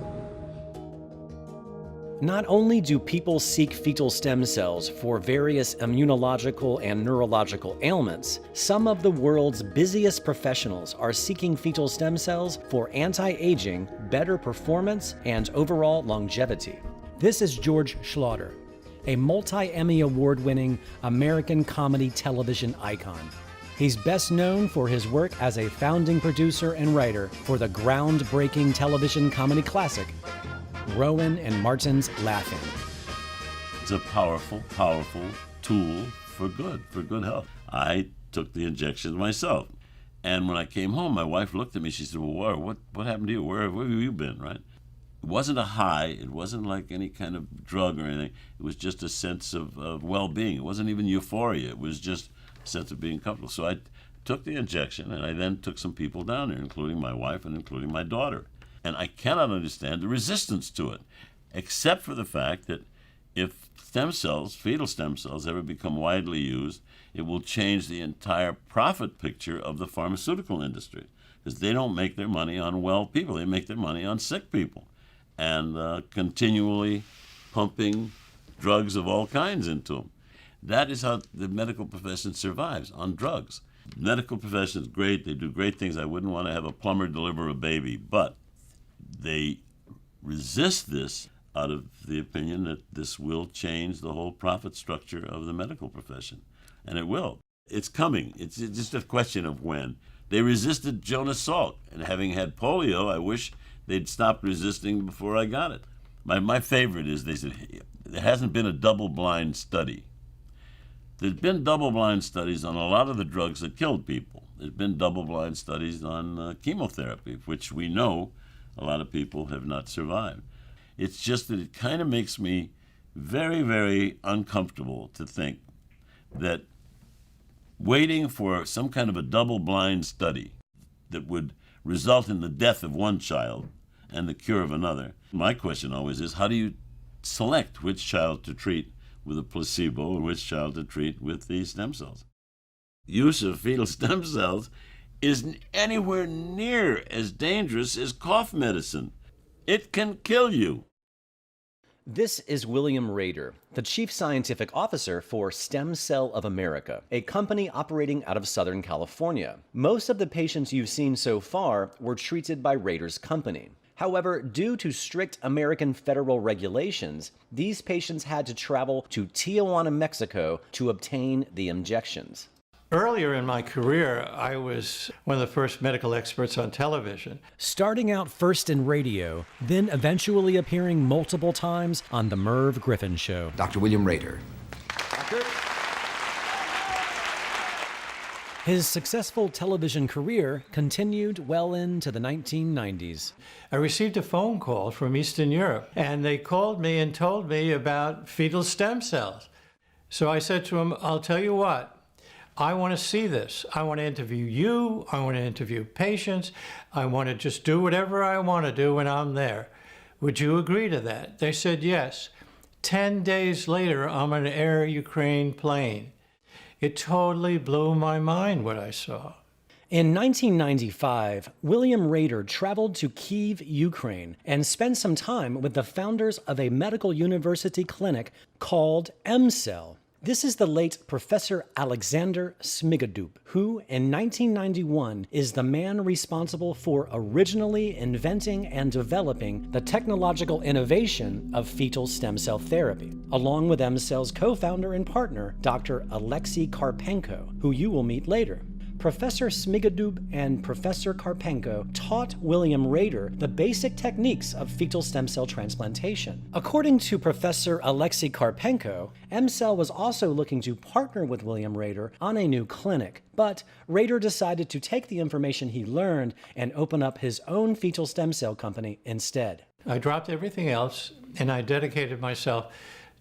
Not only do people seek fetal stem cells for various immunological and neurological ailments, some of the world's busiest professionals are seeking fetal stem cells for anti-aging, better performance, and overall longevity. This is George Schlatter, a multi-Emmy award-winning American comedy television icon. He's best known for his work as a founding producer and writer for the groundbreaking television comedy classic, Rowan and Martin's Laughing. It's a powerful, powerful tool for good health. I took the injections myself. And when I came home, my wife looked at me, she said, well, what happened to you? Where have you been, right? It wasn't a high, it wasn't like any kind of drug or anything. It was just a sense of well-being. It wasn't even euphoria, it was just a sense of being comfortable. So I took the injection, and I then took some people down there, including my wife and including my daughter. And I cannot understand the resistance to it. except for the fact that if stem cells, fetal stem cells, ever become widely used, it will change the entire profit picture of the pharmaceutical industry, because they don't make their money on well people. They make their money on sick people and continually pumping drugs of all kinds into them. That is how the medical profession survives, on drugs. Medical profession is great. They do great things. I wouldn't want to have a plumber deliver a baby, but they resist this out of the opinion that this will change the whole profit structure of the medical profession. And it will. It's coming. It's just a question of when. They resisted Jonas Salk, and having had polio, I wish they'd stopped resisting before I got it. My favorite is, they said, there hasn't been a double-blind study. There's been double-blind studies on a lot of the drugs that killed people. There's been double-blind studies on chemotherapy, which we know a lot of people have not survived. It's just that it kind of makes me very, very uncomfortable to think that waiting for some kind of a double-blind study that would result in the death of one child and the cure of another. My question always is, how do you select which child to treat with a placebo and which child to treat with these stem cells? Use of fetal stem cells isn't anywhere near as dangerous as cough medicine. It can kill you. This is William Rader, the Chief Scientific Officer for Stem Cell of America, a company operating out of Southern California. Most of the patients you've seen so far were treated by Rader's company. However, due to strict American federal regulations, these patients had to travel to Tijuana, Mexico to obtain the injections. Earlier in my career, I was one of the first medical experts on television. Starting out first in radio, then eventually appearing multiple times on The Merv Griffin Show. Dr. William Rader. Doctor? His successful television career continued well into the 1990s. I received a phone call from Eastern Europe, and they called me and told me about fetal stem cells. So I said to them, I'll tell you what, I want to see this. I want to interview you. I want to interview patients. I want to just do whatever I want to do when I'm there. Would you agree to that? They said yes. 10 days later, I'm on an Air Ukraine plane. It totally blew my mind what I saw. In 1995, William Rader traveled to Kyiv, Ukraine, and spent some time with the founders of a medical university clinic called MEASLES. This is the late Professor Alexander Smigadub, who in 1991 is the man responsible for originally inventing and developing the technological innovation of fetal stem cell therapy, along with MEASLES co-founder and partner, Dr. Alexei Karpenko, who you will meet later. Professor Smigadub and Professor Karpenko taught William Rader the basic techniques of fetal stem cell transplantation. According to Professor Alexei Karpenko, MEASLES was also looking to partner with William Rader on a new clinic, but Rader decided to take the information he learned and open up his own fetal stem cell company instead. I dropped everything else, and I dedicated myself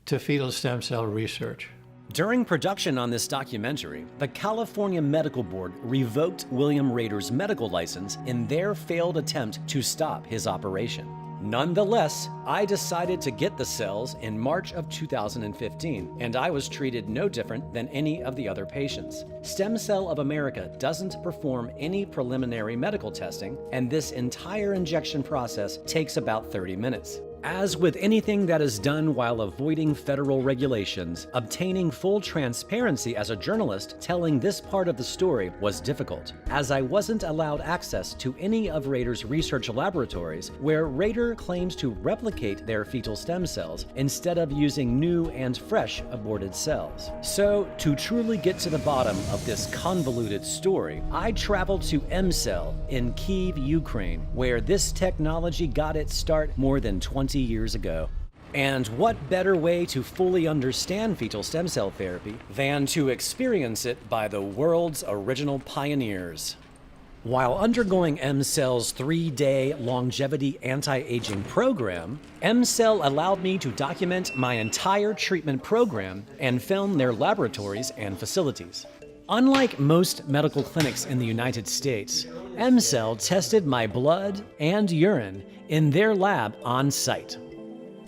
to fetal stem cell research. During production on this documentary, the California Medical Board revoked William Rader's medical license in their failed attempt to stop his operation. Nonetheless, I decided to get the cells in March of 2015, and I was treated no different than any of the other patients. Stem Cell of America doesn't perform any preliminary medical testing, and this entire injection process takes about 30 minutes. As with anything that is done while avoiding federal regulations, obtaining full transparency as a journalist telling this part of the story was difficult, as I wasn't allowed access to any of Rader's research laboratories, where Rader claims to replicate their fetal stem cells instead of using new and fresh aborted cells. So, to truly get to the bottom of this convoluted story, I traveled to MEASLES in Kyiv, Ukraine, where this technology got its start more than 20 years ago. And what better way to fully understand fetal stem cell therapy than to experience it by the world's original pioneers? While undergoing MEASLES' 3-day longevity anti-aging program, MEASLES allowed me to document my entire treatment program and film their laboratories and facilities. Unlike most medical clinics in the United States, MEASLES tested my blood and urine in their lab on site.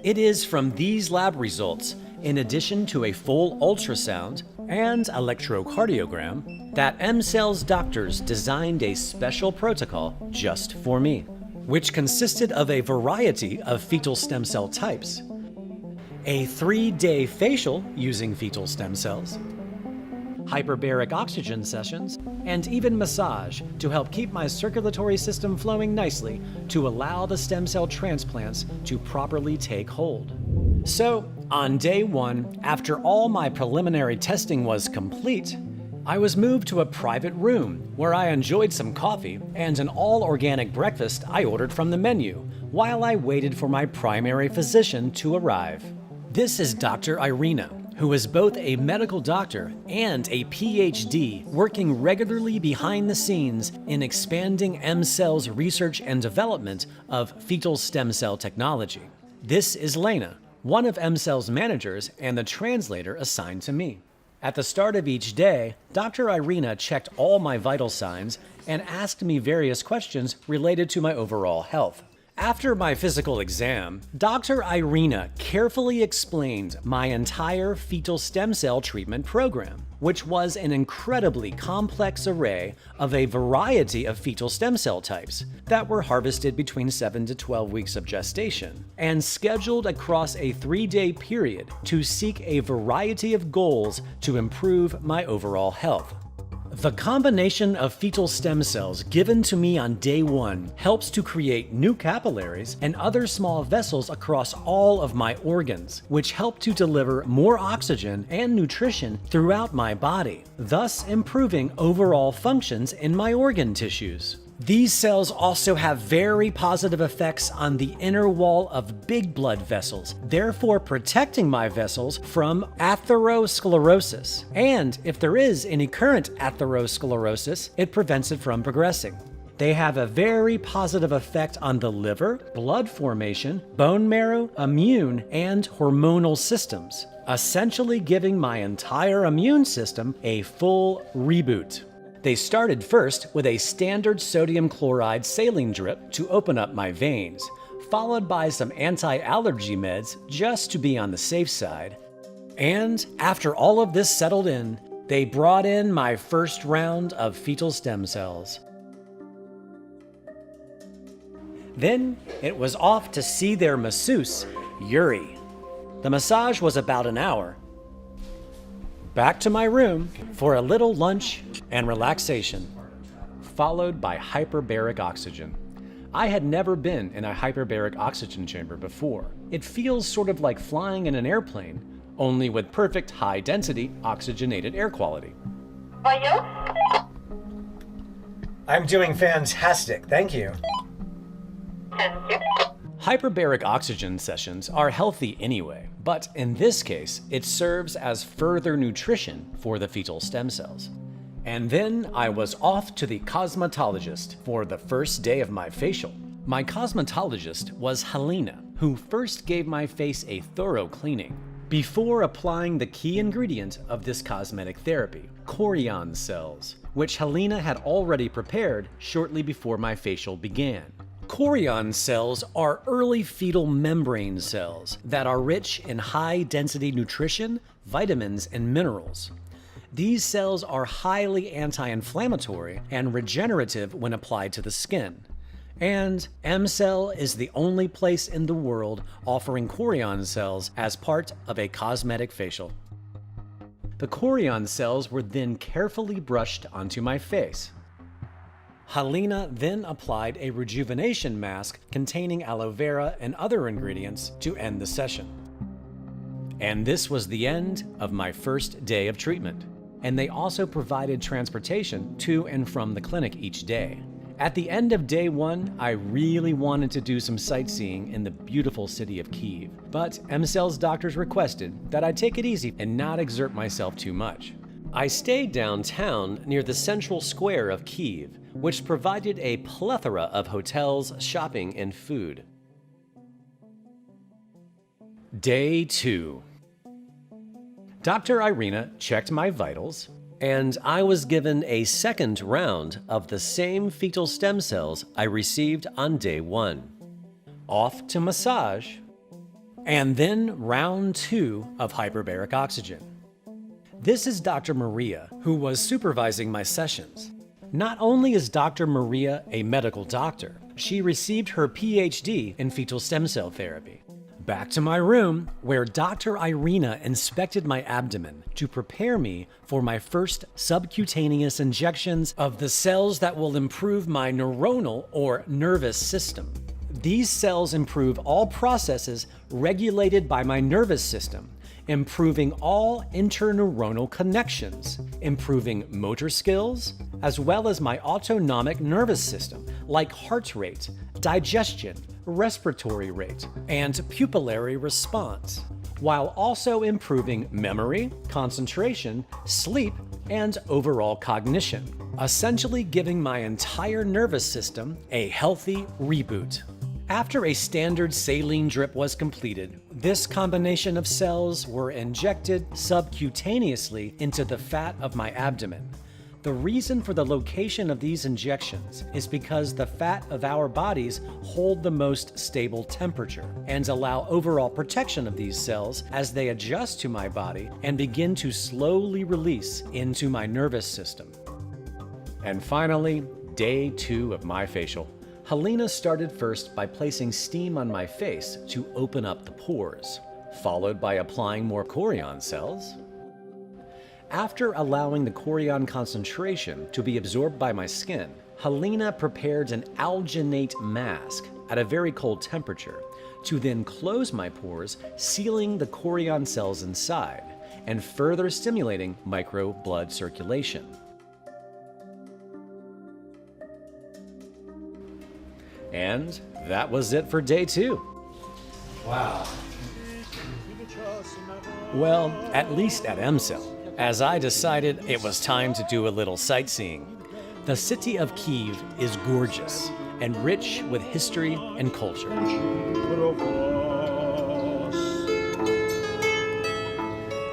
It is from these lab results, in addition to a full ultrasound and electrocardiogram, that MCell's doctors designed a special protocol just for me, which consisted of a variety of fetal stem cell types, a 3-day facial using fetal stem cells, hyperbaric oxygen sessions, and even massage to help keep my circulatory system flowing nicely to allow the stem cell transplants to properly take hold. So, on day 1, after all my preliminary testing was complete, I was moved to a private room where I enjoyed some coffee and an all-organic breakfast I ordered from the menu while I waited for my primary physician to arrive. This is Dr. Irina, who is both a medical doctor and a PhD working regularly behind the scenes in expanding MCell's research and development of fetal stem cell technology. This is Lena, one of MCell's managers and the translator assigned to me. At the start of each day, Dr. Irina checked all my vital signs and asked me various questions related to my overall health. After my physical exam, Dr. Irina carefully explained my entire fetal stem cell treatment program, which was an incredibly complex array of a variety of fetal stem cell types that were harvested between 7 to 12 weeks of gestation and scheduled across a 3-day period to seek a variety of goals to improve my overall health. The combination of fetal stem cells given to me on day 1 helps to create new capillaries and other small vessels across all of my organs, which help to deliver more oxygen and nutrition throughout my body, thus improving overall functions in my organ tissues. These cells also have very positive effects on the inner wall of big blood vessels, therefore protecting my vessels from atherosclerosis. And if there is any current atherosclerosis, it prevents it from progressing. They have a very positive effect on the liver, blood formation, bone marrow, immune, and hormonal systems, essentially giving my entire immune system a full reboot. They started first with a standard sodium chloride saline drip to open up my veins, followed by some anti-allergy meds just to be on the safe side. And after all of this settled in, they brought in my first round of fetal stem cells. Then it was off to see their masseuse, Yuri. The massage was about an hour. Back to my room for a little lunch and relaxation, followed by hyperbaric oxygen. I had never been in a hyperbaric oxygen chamber before. It feels sort of like flying in an airplane, only with perfect high-density oxygenated air quality. I'm doing fantastic, thank you. Hyperbaric oxygen sessions are healthy anyway, but in this case, it serves as further nutrition for the fetal stem cells. And then I was off to the cosmetologist for the first day of my facial. My cosmetologist was Helena, who first gave my face a thorough cleaning before applying the key ingredient of this cosmetic therapy, chorion cells, which Helena had already prepared shortly before my facial began. Chorion cells are early fetal membrane cells that are rich in high-density nutrition, vitamins, and minerals. These cells are highly anti-inflammatory and regenerative when applied to the skin. And MCell is the only place in the world offering chorion cells as part of a cosmetic facial. The chorion cells were then carefully brushed onto my face. Helena then applied a rejuvenation mask containing aloe vera and other ingredients to end the session. And this was the end of my first day of treatment. And they also provided transportation to and from the clinic each day. At the end of day 1, I really wanted to do some sightseeing in the beautiful city of Kyiv, but MCell's doctors requested that I take it easy and not exert myself too much. I stayed downtown near the central square of Kyiv, which provided a plethora of hotels, shopping, and food. Day 2. Dr. Irina checked my vitals, and I was given a second round of the same fetal stem cells I received on day 1. Off to massage, And then round 2 of hyperbaric oxygen. This is Dr. Maria, who was supervising my sessions. Not only is Dr. Maria a medical doctor, she received her PhD in fetal stem cell therapy. Back to my room, where Dr. Irina inspected my abdomen to prepare me for my first subcutaneous injections of the cells that will improve my neuronal or nervous system. These cells improve all processes regulated by my nervous system, improving all interneuronal connections, improving motor skills, as well as my autonomic nervous system, like heart rate, digestion, respiratory rate, and pupillary response, while also improving memory, concentration, sleep, and overall cognition, essentially giving my entire nervous system a healthy reboot. After a standard saline drip was completed, this combination of cells were injected subcutaneously into the fat of my abdomen. The reason for the location of these injections is because the fat of our bodies hold the most stable temperature and allow overall protection of these cells as they adjust to my body and begin to slowly release into my nervous system. And finally, day 2 of my facial. Helena started first by placing steam on my face to open up the pores, followed by applying more chorion cells. After allowing the chorion concentration to be absorbed by my skin, Helena prepared an alginate mask at a very cold temperature to then close my pores, sealing the chorion cells inside and further stimulating micro blood circulation. And that was it for day 2. Wow. Well, at least at MCELL, as I decided it was time to do a little sightseeing. The city of Kyiv is gorgeous and rich with history and culture.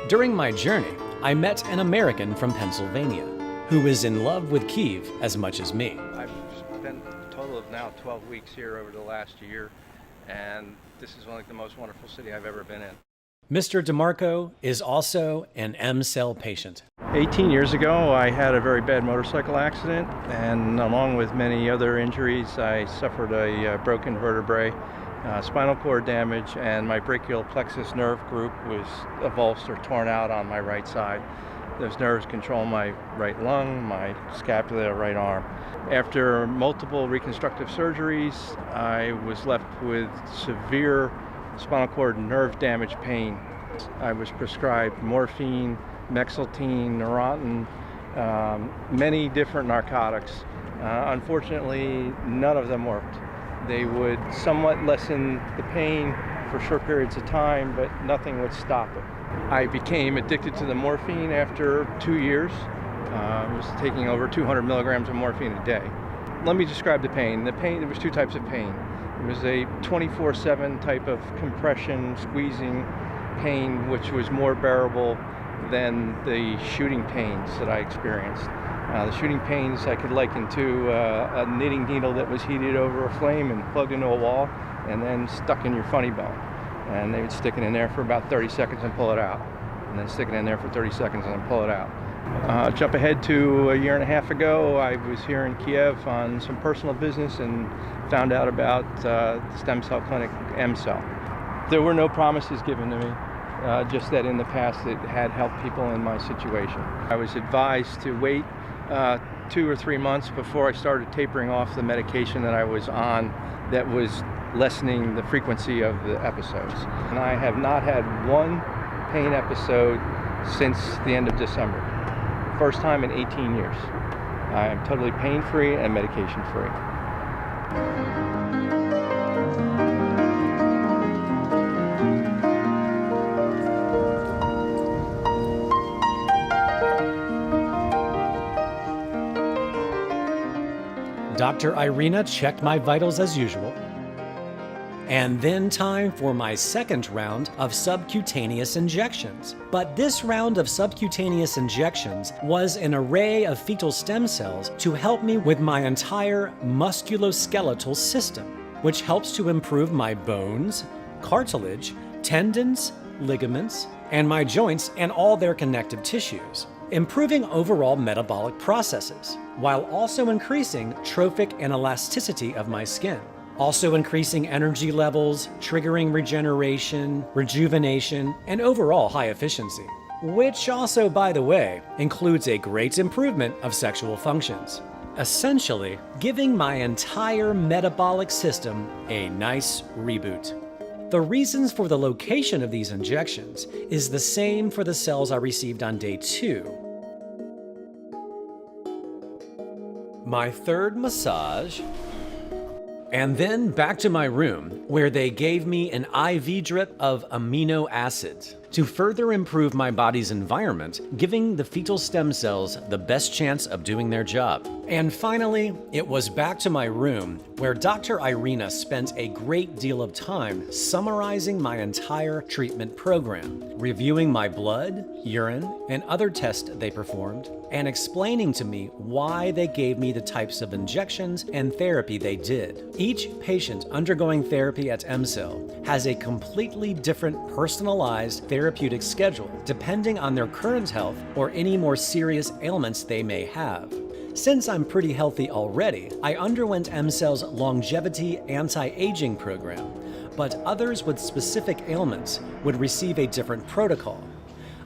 During my journey, I met an American from Pennsylvania who is in love with Kyiv as much as me. I've spent a total of now 12 weeks here over the last year, and this is like the most wonderful city I've ever been in. Mr. DeMarco is also an MCELL patient. 18 years ago, I had a very bad motorcycle accident, and along with many other injuries, I suffered a broken vertebrae, spinal cord damage, and my brachial plexus nerve group was avulsed or torn out on my right side. Those nerves control my right lung, my scapula, right arm. After multiple reconstructive surgeries, I was left with severe spinal cord nerve damage pain. I was prescribed morphine, Mexaltine, Neurontin, many different narcotics. Unfortunately, none of them worked. They would somewhat lessen the pain for short periods of time, but nothing would stop it. I became addicted to the morphine after 2 years. I was taking over 200 milligrams of morphine a day. Let me describe the pain. There was 2 types of pain. It was a 24/7 type of compression, squeezing pain, which was more bearable than the shooting pains that I experienced. The shooting pains I could liken to a knitting needle that was heated over a flame and plugged into a wall and then stuck in your funny bone. And they would stick it in there for about 30 seconds and pull it out. And then stick it in there for 30 seconds and then pull it out. Jump ahead to a year and a half ago, I was here in Kiev on some personal business and found out about the stem cell clinic, MCELL. There were no promises given to me, just that in the past it had helped people in my situation. I was advised to wait 2 or 3 months before I started tapering off the medication that I was on that was lessening the frequency of the episodes. And I have not had one pain episode since the end of December. First time in 18 years. I am totally pain-free and medication-free. Dr. Irina checked my vitals as usual. And then time for my second round of subcutaneous injections. But this round of subcutaneous injections was an array of fetal stem cells to help me with my entire musculoskeletal system, which helps to improve my bones, cartilage, tendons, ligaments, and my joints and all their connective tissues, improving overall metabolic processes, while also increasing trophic and elasticity of my skin. Also increasing energy levels, triggering regeneration, rejuvenation, and overall high efficiency. Which also, by the way, includes a great improvement of sexual functions. Essentially, giving my entire metabolic system a nice reboot. The reasons for the location of these injections is the same for the cells I received on day 2. My third massage, and then back to my room where they gave me an IV drip of amino acids to further improve my body's environment, giving the fetal stem cells the best chance of doing their job. And finally, it was back to my room where Dr. Irina spent a great deal of time summarizing my entire treatment program, reviewing my blood, urine, and other tests they performed, and explaining to me why they gave me the types of injections and therapy they did. Each patient undergoing therapy at MCell has a completely different personalized therapeutic schedule depending on their current health or any more serious ailments they may have. Since I'm pretty healthy already, I underwent MCell's longevity anti-aging program, but others with specific ailments would receive a different protocol.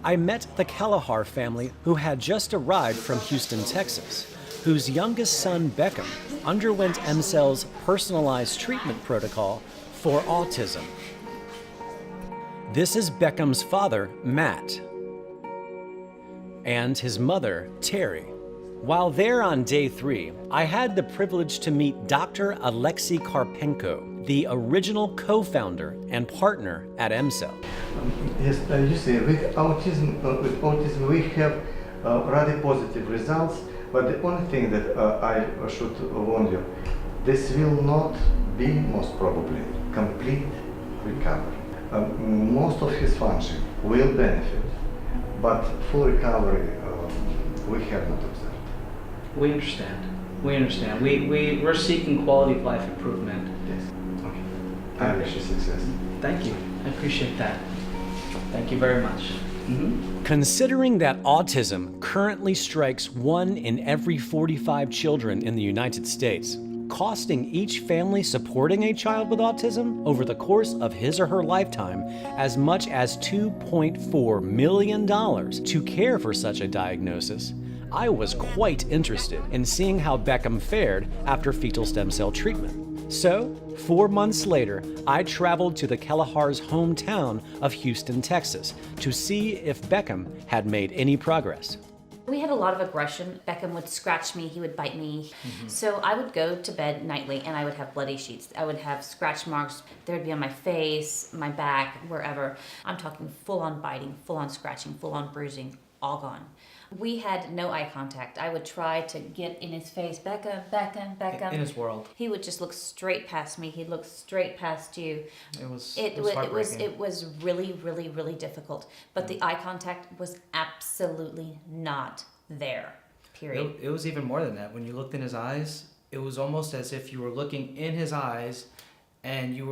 I met the Kelleher family who had just arrived from Houston, Texas, whose youngest son, Beckham, underwent MCell's personalized treatment protocol for autism. This is Beckham's father, Matt, and his mother, Terry. While there on day 3, I had the privilege to meet Dr. Alexei Karpenko, the original co-founder and partner at MCell. Yes, you see, with autism we have rather positive results, but the only thing that I should warn you, this will not be most probably complete recovery. Most of his function will benefit, but full recovery we have not observed. We understand. We understand. We're seeking quality of life improvement. Yes. Okay. I wish you success. Thank you. I appreciate that. Thank you very much. Considering that autism currently strikes 1 in every 45 children in the United States, costing each family supporting a child with autism over the course of his or her lifetime as much as $2.4 million to care for such a diagnosis, I was quite interested in seeing how Beckham fared after fetal stem cell treatment. So, 4 months later, I traveled to the Kelleher's hometown of Houston, Texas, to see if Beckham had made any progress. We had a lot of aggression. Beckham would scratch me, he would bite me. So I would go to bed nightly and I would have bloody sheets. I would have scratch marks. They would be on my face, my back, wherever. I'm talking full on biting, full on scratching, full on bruising, all gone. We had no eye contact. I would try to get in his face, Beckham, Beckham, Beckham. In his world. He would just look straight past me. He'd look straight past you. It was heartbreaking. It was really, really, really difficult. But the eye contact was absolutely not there, period. It was even more than that. When you looked in his eyes, it was almost as if you were looking in his eyes and you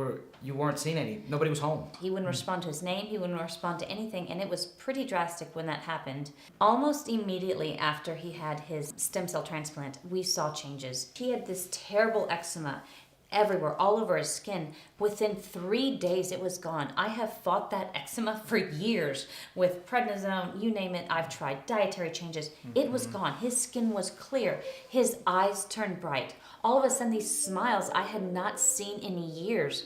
weren't seeing any. Nobody was home. He wouldn't respond to his name. He wouldn't respond to anything. And it was pretty drastic when that happened. Almost immediately after he had his stem cell transplant, we saw changes. He had this terrible eczema everywhere, all over his skin. Within 3 days, it was gone. I have fought that eczema for years with prednisone, you name it. I've tried dietary changes. It was gone. His skin was clear. His eyes turned bright. All of a sudden, these smiles I had not seen in years.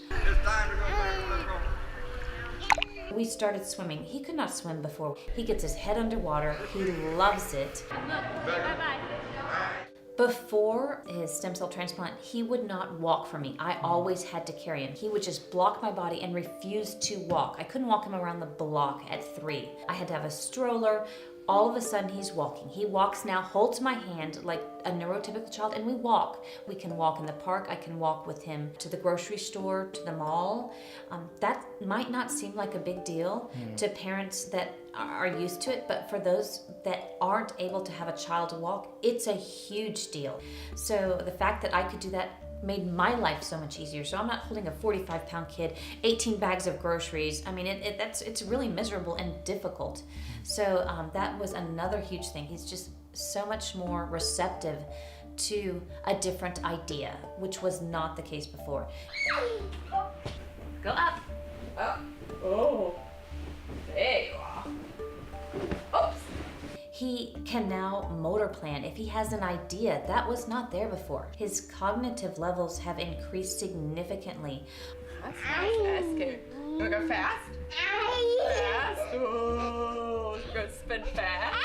We started swimming. He could not swim before. He gets his head underwater. He loves it. Bye-bye. Before his stem cell transplant, he would not walk for me. I always had to carry him. He would just block my body and refuse to walk. I couldn't walk him around the block at 3. I had to have a stroller. All of a sudden, he's walking. He walks now, holds my hand like a neurotypical child, and we walk. We can walk in the park. I can walk with him to the grocery store, to the mall. That might not seem like a big deal to parents that are used to it, but for those that aren't able to have a child to walk, it's a huge deal. So the fact that I could do that made my life so much easier. So I'm not holding a 45-pound kid, 18 bags of groceries. I mean, it's really miserable and difficult. So that was another huge thing. He's just so much more receptive to a different idea, which was not the case before. Go up. Up. Oh, there you are. Oops. He can now motor plan if he has an idea. That was not there before. His cognitive levels have increased significantly. That's nice. That's good. You wanna go fast? Fast. Oh, we're gonna spin fast.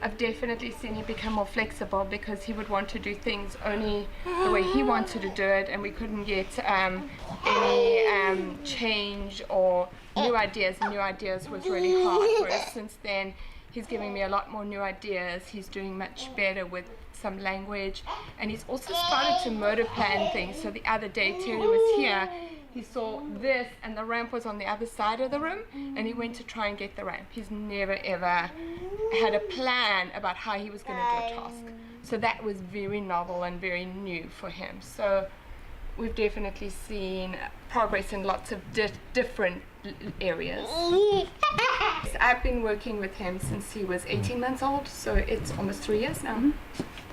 I've definitely seen him become more flexible because he would want to do things only the way he wanted to do it, and we couldn't get any change or new ideas. New ideas was really hard. Whereas since then, he's giving me a lot more new ideas. He's doing much better with some language, and he's also started to motor plan things. So the other day, Terry was here. He saw this, and the ramp was on the other side of the room, and he went to try and get the ramp. He's never ever had a plan about how he was going to do a task. So that was very novel and very new for him. So we've definitely seen progress in lots of different areas. I've been working with him since he was 18 months old, so it's almost 3 years now.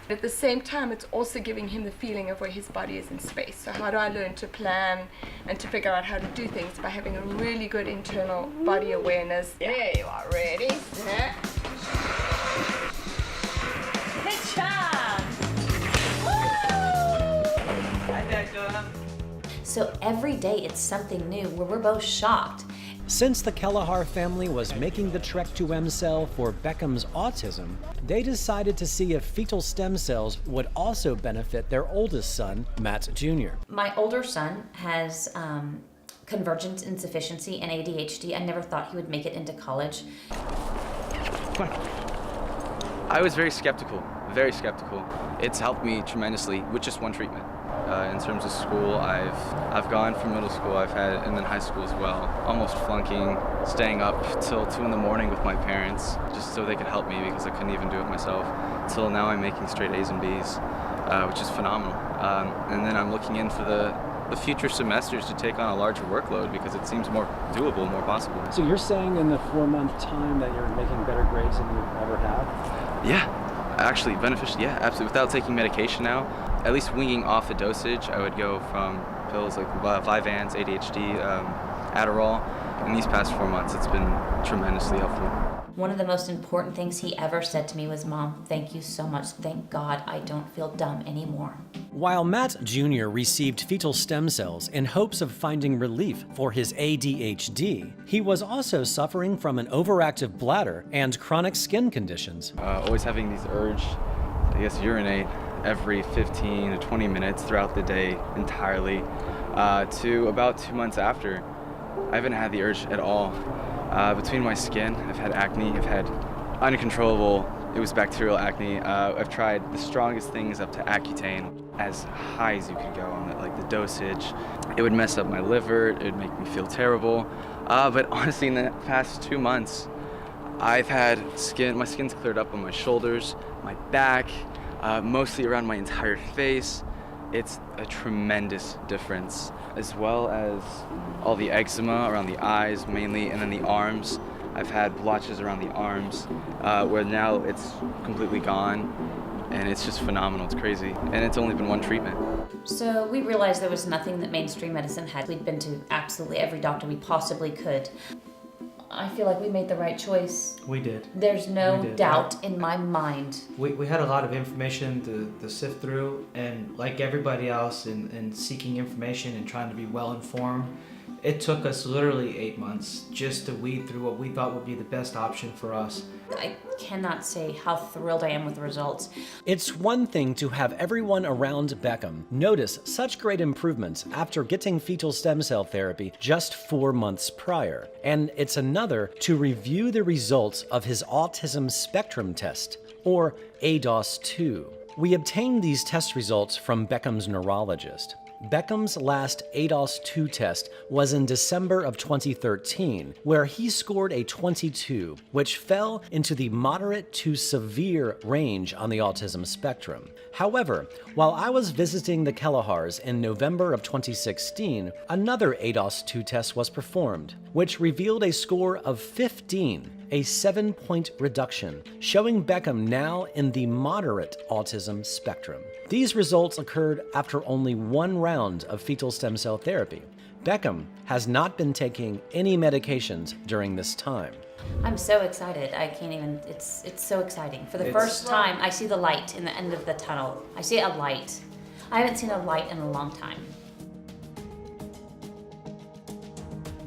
At the same time, it's also giving him the feeling of where his body is in space. So how do I learn to plan and to figure out how to do things by having a really good internal body awareness. There you are, ready, set. Good job. Woo! How'd that go? So every day it's something new where we're both shocked. Since the Kelleher family was making the trek to MCELL for Beckham's autism, they decided to see if fetal stem cells would also benefit their oldest son, Matt Jr. My older son has convergence insufficiency and ADHD. I never thought he would make it into college. I was very skeptical, very skeptical. It's helped me tremendously with just one treatment. In terms of school, I've gone from middle school, and then high school as well, almost flunking, staying up till 2 in the morning with my parents, just so they could help me because I couldn't even do it myself. Till now I'm making straight A's and B's, which is phenomenal. And then I'm looking in for the future semesters to take on a larger workload because it seems more doable, more possible. So you're saying in the 4-month time that you're making better grades than you ever have? Yeah, actually beneficial, yeah, absolutely. Without taking medication now, at least weaning off the dosage, I would go from pills like Vyvanse, ADHD, Adderall. In these past 4 months, it's been tremendously helpful. One of the most important things he ever said to me was, "Mom, thank you so much. Thank God I don't feel dumb anymore." While Matt Jr. received fetal stem cells in hopes of finding relief for his ADHD, he was also suffering from an overactive bladder and chronic skin conditions. Always having these urge, I guess, urinate every 15 to 20 minutes throughout the day entirely, to about 2 months after. I haven't had the urge at all. Between my skin, I've had acne, I've had uncontrollable, it was bacterial acne. I've tried the strongest things up to Accutane, as high as you could go on it, like the dosage. It would mess up my liver, it would make me feel terrible. But honestly, in the past 2 months, I've had my skin's cleared up on my shoulders, my back, mostly around my entire face. It's a tremendous difference, as well as all the eczema around the eyes mainly, and then the arms. I've had blotches around the arms, where now it's completely gone, and it's just phenomenal. It's crazy, and it's only been one treatment. So we realized there was nothing that mainstream medicine had. We'd been to absolutely every doctor we possibly could. I feel like we made the right choice. We did. There's no doubt in my mind. We had a lot of information to sift through, and like everybody else in seeking information and trying to be well informed, it took us literally 8 months just to weed through what we thought would be the best option for us. I cannot say how thrilled I am with the results. It's one thing to have everyone around Beckham notice such great improvements after getting fetal stem cell therapy just 4 months prior, and it's another to review the results of his autism spectrum test, or ADOS-2. We obtained these test results from Beckham's neurologist. Beckham's last ADOS-2 test was in December of 2013, where he scored a 22, which fell into the moderate to severe range on the autism spectrum. However, while I was visiting the Kellehars in November of 2016, another ADOS-2 test was performed, which revealed a score of 15, a 7-point reduction, showing Beckham now in the moderate autism spectrum. These results occurred after only one round of fetal stem cell therapy. Beckham has not been taking any medications during this time. I'm so excited. I can't even, it's so exciting. For the first time, I see the light in the end of the tunnel. I see a light. I haven't seen a light in a long time.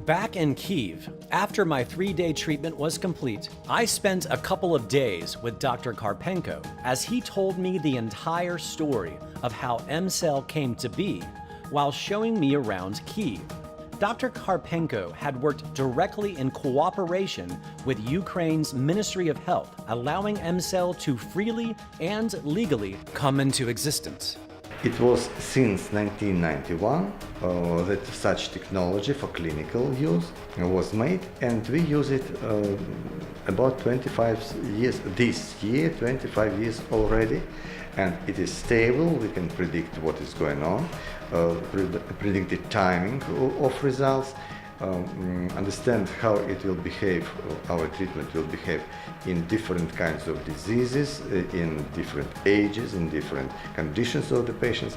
Back in Kyiv, after my 3-day treatment was complete, I spent a couple of days with Dr. Karpenko as he told me the entire story of how MCell came to be while showing me around Kyiv. Dr. Karpenko had worked directly in cooperation with Ukraine's Ministry of Health, allowing MCell to freely and legally come into existence. It was since 1991 that such technology for clinical use was made, and we use it about 25 years, this year, 25 years already, and it is stable. We can predict what is going on, predict the timing of results, understand how it will behave, our treatment will behave in different kinds of diseases, in different ages, in different conditions of the patients.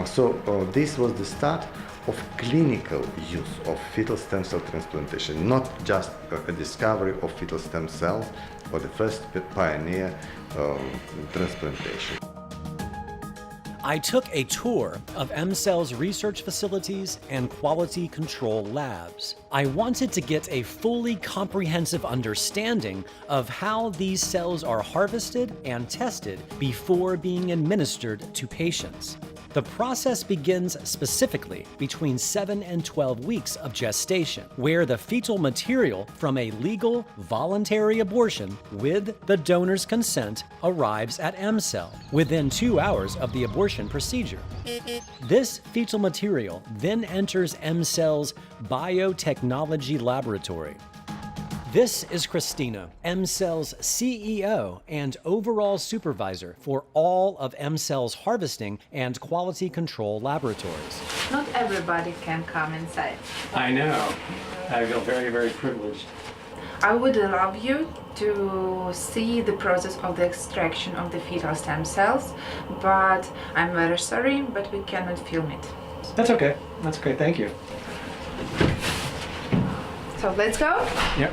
So this was the start of clinical use of fetal stem cell transplantation, not just a discovery of fetal stem cells or the first pioneer transplantation. I took a tour of MCell's research facilities and quality control labs. I wanted to get a fully comprehensive understanding of how these cells are harvested and tested before being administered to patients. The process begins specifically between 7 and 12 weeks of gestation, where the fetal material from a legal, voluntary abortion with the donor's consent arrives at MCell within 2 hours of the abortion procedure. This fetal material then enters MCell's biotechnology laboratory. This is Christina, MCell's CEO and overall supervisor for all of MCell's harvesting and quality control laboratories. Not everybody can come inside. I know. I feel very, very privileged. I would love you to see the process of the extraction of the fetal stem cells, but I'm very sorry, but we cannot film it. That's okay. That's okay. Thank you. So let's go? Yep.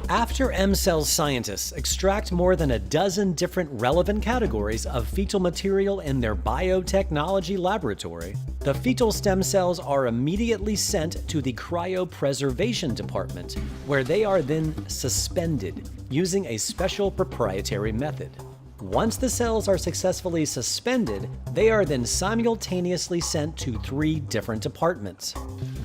After MCell's scientists extract more than a dozen different relevant categories of fetal material in their biotechnology laboratory, the fetal stem cells are immediately sent to the cryopreservation department, where they are then suspended using a special proprietary method. Once the cells are successfully suspended, they are then simultaneously sent to 3 different departments.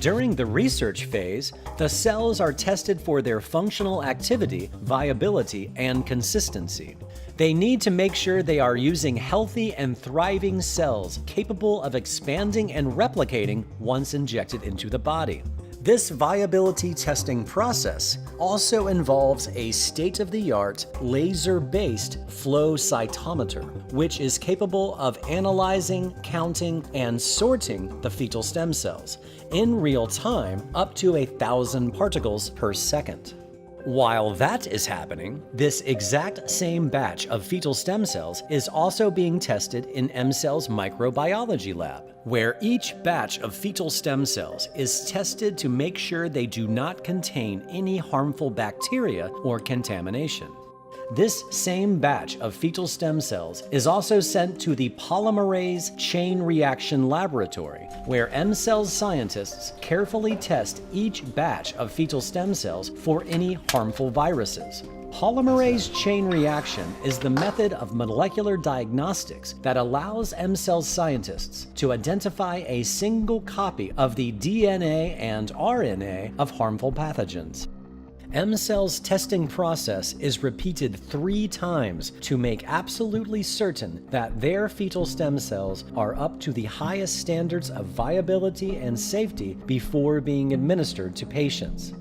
During the research phase, the cells are tested for their functional activity, viability, and consistency. They need to make sure they are using healthy and thriving cells capable of expanding and replicating once injected into the body. This viability testing process also involves a state-of-the-art laser-based flow cytometer, which is capable of analyzing, counting, and sorting the fetal stem cells in real time up to 1,000 particles per second. While that is happening, this exact same batch of fetal stem cells is also being tested in MCell's microbiology lab, where each batch of fetal stem cells is tested to make sure they do not contain any harmful bacteria or contamination. This same batch of fetal stem cells is also sent to the polymerase chain reaction laboratory, where MCell's scientists carefully test each batch of fetal stem cells for any harmful viruses. Polymerase chain reaction is the method of molecular diagnostics that allows MCell's scientists to identify a single copy of the DNA and RNA of harmful pathogens. MCell's testing process is repeated 3 times to make absolutely certain that their fetal stem cells are up to the highest standards of viability and safety before being administered to patients.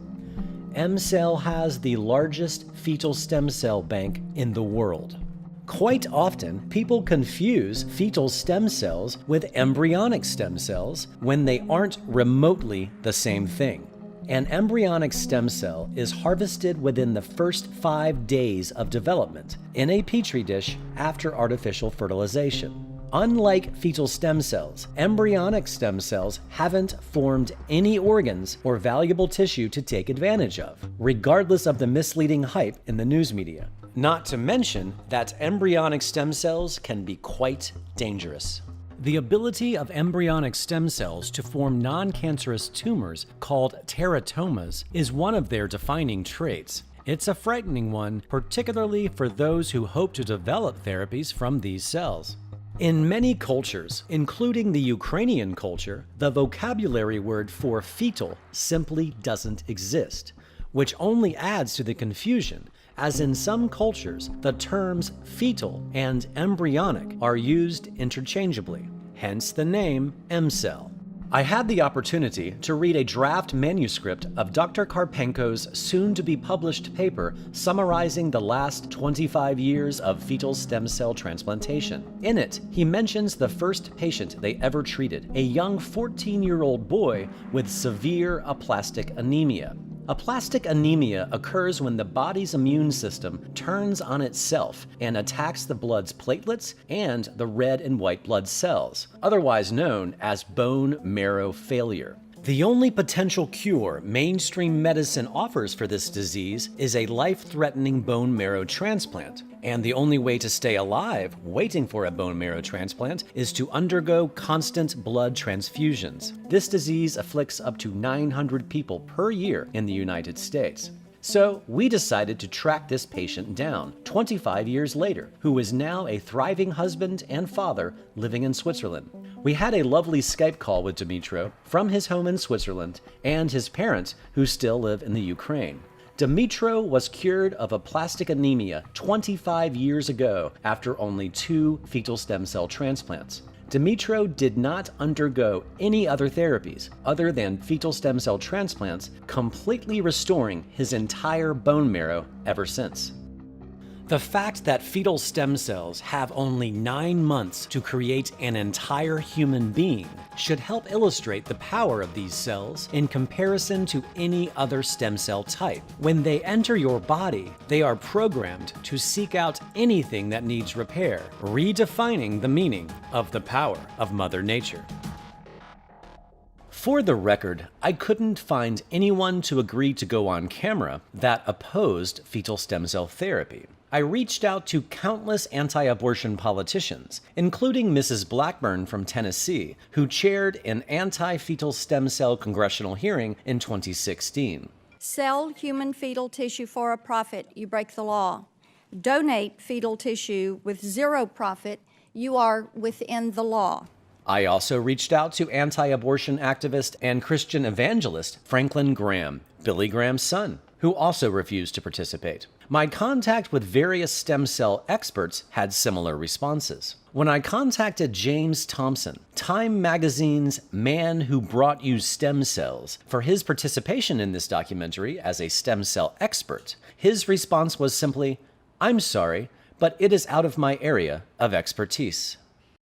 MCell has the largest fetal stem cell bank in the world. Quite often, people confuse fetal stem cells with embryonic stem cells when they aren't remotely the same thing. An embryonic stem cell is harvested within the first 5 days of development in a petri dish after artificial fertilization. Unlike fetal stem cells, embryonic stem cells haven't formed any organs or valuable tissue to take advantage of, regardless of the misleading hype in the news media. Not to mention that embryonic stem cells can be quite dangerous. The ability of embryonic stem cells to form non-cancerous tumors called teratomas is one of their defining traits. It's a frightening one, particularly for those who hope to develop therapies from these cells. In many cultures, including the Ukrainian culture, the vocabulary word for fetal simply doesn't exist, which only adds to the confusion, as in some cultures, the terms fetal and embryonic are used interchangeably, hence the name MCell. I had the opportunity to read a draft manuscript of Dr. Karpenko's soon-to-be-published paper summarizing the last 25 years of fetal stem cell transplantation. In it, he mentions the first patient they ever treated, a young 14-year-old boy with severe aplastic anemia. Aplastic anemia occurs when the body's immune system turns on itself and attacks the blood's platelets and the red and white blood cells, otherwise known as bone marrow failure. The only potential cure mainstream medicine offers for this disease is a life-threatening bone marrow transplant. And the only way to stay alive waiting for a bone marrow transplant is to undergo constant blood transfusions. This disease afflicts up to 900 people per year in the United States. So we decided to track this patient down 25 years later, who is now a thriving husband and father living in Switzerland. We had a lovely Skype call with Dimitro from his home in Switzerland and his parents who still live in the Ukraine. Dimitro was cured of aplastic anemia 25 years ago after only 2 fetal stem cell transplants. Dimitro did not undergo any other therapies other than fetal stem cell transplants, completely restoring his entire bone marrow ever since. The fact that fetal stem cells have only 9 months to create an entire human being should help illustrate the power of these cells in comparison to any other stem cell type. When they enter your body, they are programmed to seek out anything that needs repair, redefining the meaning of the power of Mother Nature. For the record, I couldn't find anyone to agree to go on camera that opposed fetal stem cell therapy. I reached out to countless anti-abortion politicians, including Mrs. Blackburn from Tennessee, who chaired an anti-fetal stem cell congressional hearing in 2016. Sell human fetal tissue for a profit, you break the law. Donate fetal tissue with 0 profit, you are within the law. I also reached out to anti-abortion activist and Christian evangelist Franklin Graham, Billy Graham's son, who also refused to participate. My contact with various stem cell experts had similar responses. When I contacted James Thompson, Time Magazine's Man Who Brought You Stem Cells, for his participation in this documentary as a stem cell expert, his response was simply, "I'm sorry, but it is out of my area of expertise."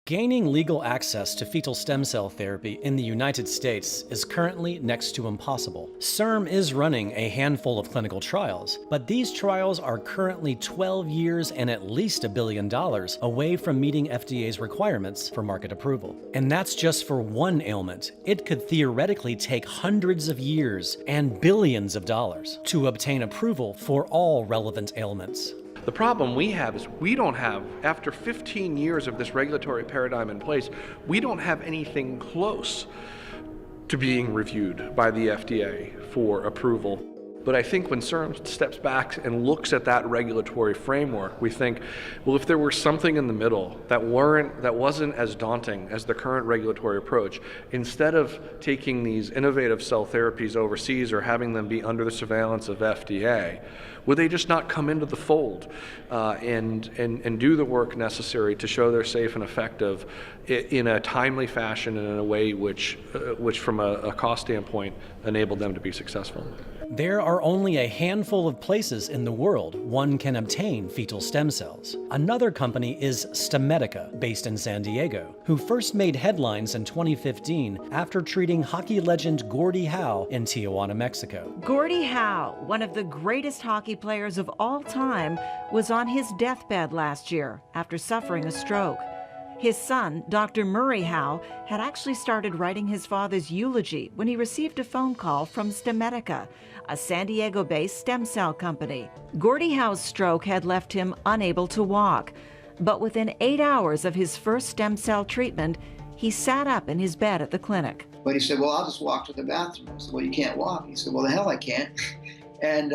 Gaining legal access to fetal stem cell therapy in the United States is currently next to impossible. CERM is running a handful of clinical trials, but these trials are currently 12 years and at least $1 billion away from meeting FDA's requirements for market approval. And that's just for one ailment. It could theoretically take hundreds of years and billions of dollars to obtain approval for all relevant ailments. The problem we have is we don't have, after 15 years of this regulatory paradigm in place, we don't have anything close to being reviewed by the FDA for approval. But I think when CERULE steps back and looks at that regulatory framework, we think, well, if there were something in the middle that wasn't as daunting as the current regulatory approach, instead of taking these innovative cell therapies overseas or having them be under the surveillance of FDA, would they just not come into the fold and do the work necessary to show they're safe and effective in a timely fashion and in a way which from a cost standpoint, enabled them to be successful? There are only a handful of places in the world one can obtain fetal stem cells. Another company is STEMedica, based in San Diego, who first made headlines in 2015 after treating hockey legend Gordie Howe in Tijuana, Mexico. Gordie Howe, one of the greatest hockey players of all time, was on his deathbed last year after suffering a stroke. His son, Dr. Murray Howe, had actually started writing his father's eulogy when he received a phone call from STEMedica, a San Diego-based stem cell company. Gordie Howe's stroke had left him unable to walk, but within 8 hours of his first stem cell treatment, he sat up in his bed at the clinic. But he said, well, I'll just walk to the bathroom. I said, well, you can't walk. He said, well, the hell I can't. And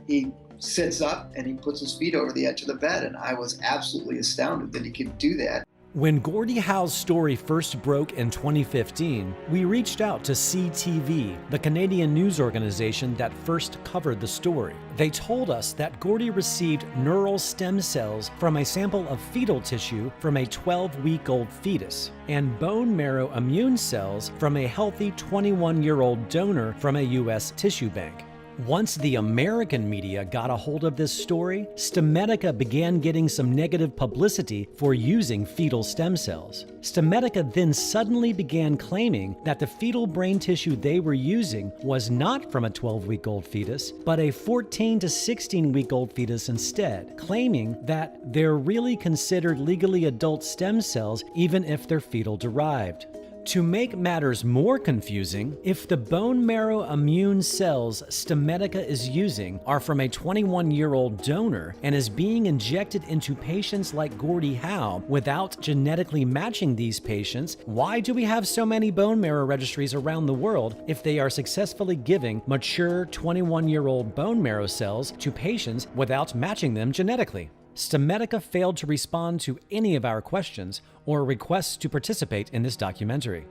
he sits up and he puts his feet over the edge of the bed, and I was absolutely astounded that he could do that. When Gordie Howe's story first broke in 2015, we reached out to CTV, the Canadian news organization that first covered the story. They told us that Gordie received neural stem cells from a sample of fetal tissue from a 12-week-old fetus and bone marrow immune cells from a healthy 21-year-old donor from a U.S. tissue bank. Once the American media got a hold of this story, STEMedica began getting some negative publicity for using fetal stem cells. STEMedica then suddenly began claiming that the fetal brain tissue they were using was not from a 12-week-old fetus, but a 14 to 16-week-old fetus instead, claiming that they're really considered legally adult stem cells even if they're fetal derived. To make matters more confusing, if the bone marrow immune cells STEMedica is using are from a 21-year-old donor and is being injected into patients like Gordie Howe without genetically matching these patients, why do we have so many bone marrow registries around the world if they are successfully giving mature 21-year-old bone marrow cells to patients without matching them genetically? STEMedica failed to respond to any of our questions or requests to participate in this documentary.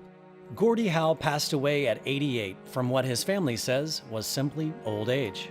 Gordie Howe passed away at 88 from what his family says was simply old age.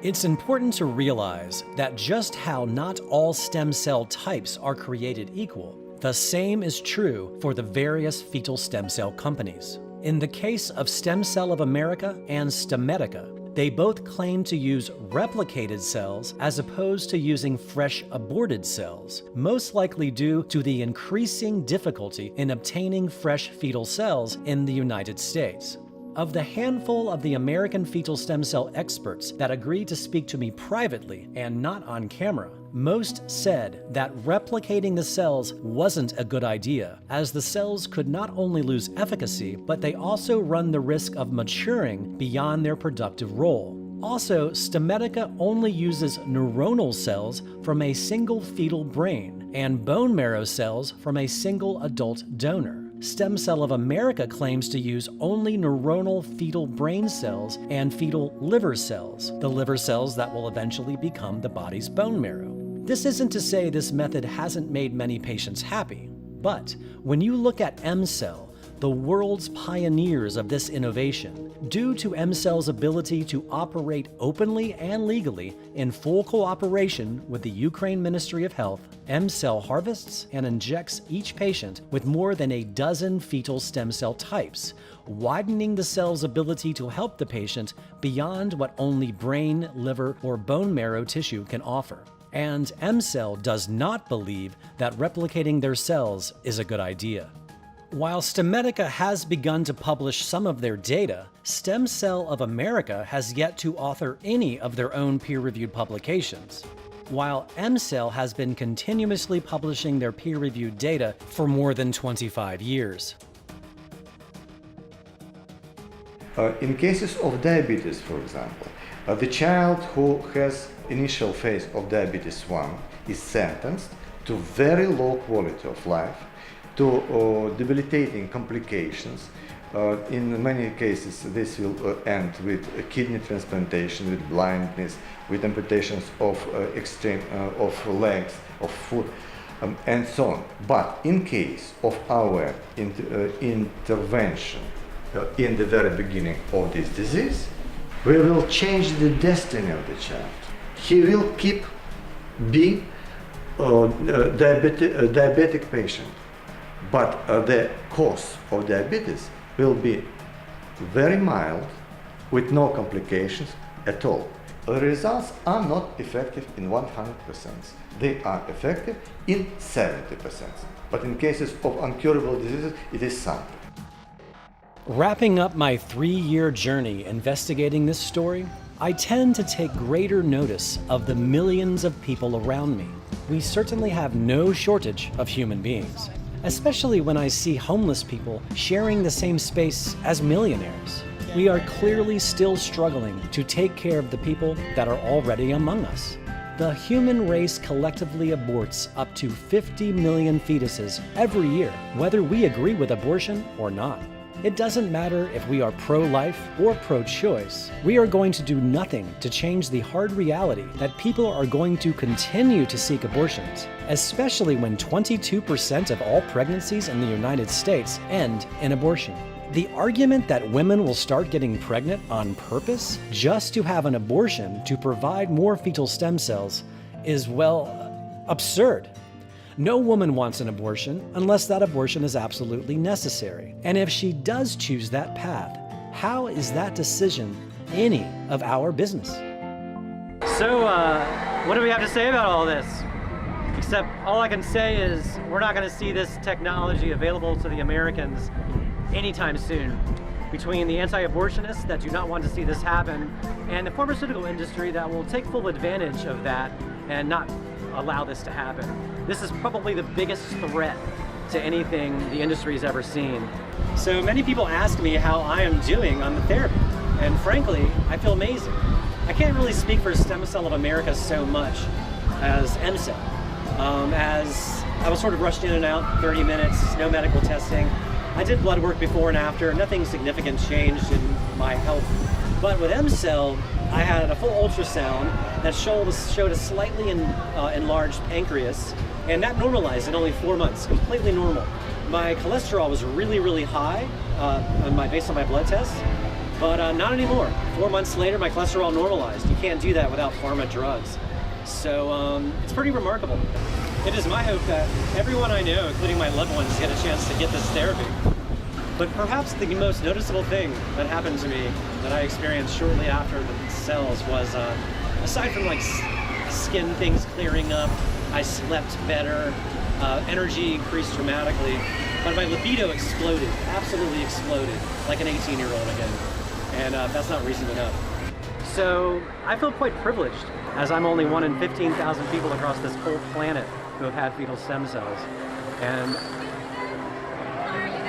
It's important to realize that just how not all stem cell types are created equal, the same is true for the various fetal stem cell companies. In the case of Stem Cell of America and STEMedica, they both claim to use replicated cells as opposed to using fresh aborted cells, most likely due to the increasing difficulty in obtaining fresh fetal cells in the United States. Of the handful of the American fetal stem cell experts that agreed to speak to me privately and not on camera, most said that replicating the cells wasn't a good idea, as the cells could not only lose efficacy, but they also run the risk of maturing beyond their productive role. Also, STEMedica only uses neuronal cells from a single fetal brain and bone marrow cells from a single adult donor. Stem Cell of America claims to use only neuronal fetal brain cells and fetal liver cells, the liver cells that will eventually become the body's bone marrow. This isn't to say this method hasn't made many patients happy, but when you look at M-Cell, the world's pioneers of this innovation, due to M-Cell's ability to operate openly and legally in full cooperation with the Ukraine Ministry of Health, M-Cell harvests and injects each patient with more than a dozen fetal stem cell types, widening the cell's ability to help the patient beyond what only brain, liver, or bone marrow tissue can offer. And M-Cell does not believe that replicating their cells is a good idea. While STEMedica has begun to publish some of their data, Stem Cell of America has yet to author any of their own peer-reviewed publications, while M-Cell has been continuously publishing their peer-reviewed data for more than 25 years. In cases of diabetes, for example, the child who has initial phase of diabetes 1 is sentenced to very low quality of life, to debilitating complications, In many cases, this will end with kidney transplantation, with blindness, with amputations of extreme of legs, of foot, and so on. But in case of our intervention in the very beginning of this disease, we will change the destiny of the child. He will keep being a diabetic patient, but the cause of diabetes will be very mild, with no complications at all. The results are not effective in 100%. They are effective in 70%. But in cases of incurable diseases, it is something. Wrapping up my 3-year journey investigating this story, I tend to take greater notice of the millions of people around me. We certainly have no shortage of human beings, especially when I see homeless people sharing the same space as millionaires. We are clearly still struggling to take care of the people that are already among us. The human race collectively aborts up to 50 million fetuses every year, whether we agree with abortion or not. It doesn't matter if we are pro-life or pro-choice. We are going to do nothing to change the hard reality that people are going to continue to seek abortions, especially when 22% of all pregnancies in the United States end in abortion. The argument that women will start getting pregnant on purpose just to have an abortion to provide more fetal stem cells is, well, absurd. No woman wants an abortion unless that abortion is absolutely necessary. And if she does choose that path, how is that decision any of our business? So, what do we have to say about all this? Except all I can say is we're not going to see this technology available to the Americans anytime soon. Between the anti-abortionists that do not want to see this happen and the pharmaceutical industry that will take full advantage of that and not allow this to happen. This is probably the biggest threat to anything the industry's ever seen. So many people ask me how I am doing on the therapy, and frankly, I feel amazing. I can't really speak for Stem Cell of America so much as MCell, as I was sort of rushed in and out, 30 minutes, no medical testing. I did blood work before and after, nothing significant changed in my health. But with MCell, I had a full ultrasound that showed a slightly enlarged pancreas, and that normalized in only 4 months, completely normal. My cholesterol was really, really high based on my blood tests, but not anymore. 4 months later, my cholesterol normalized. You can't do that without pharma drugs. So it's pretty remarkable. It is my hope that everyone I know, including my loved ones, get a chance to get this therapy. But perhaps the most noticeable thing that happened to me that I experienced shortly after the cells was, aside from like skin things clearing up, I slept better, energy increased dramatically, but my libido exploded, absolutely exploded, like an 18-year-old again. And that's not reason enough. So I feel quite privileged, as I'm only one in 15,000 people across this whole planet who have had fetal stem cells. And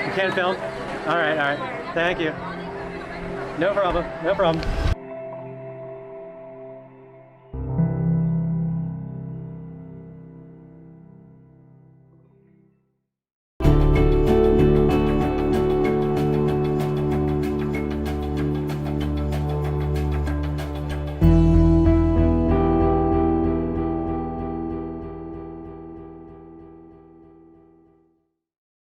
you can't film? All right, thank you. No problem, no problem.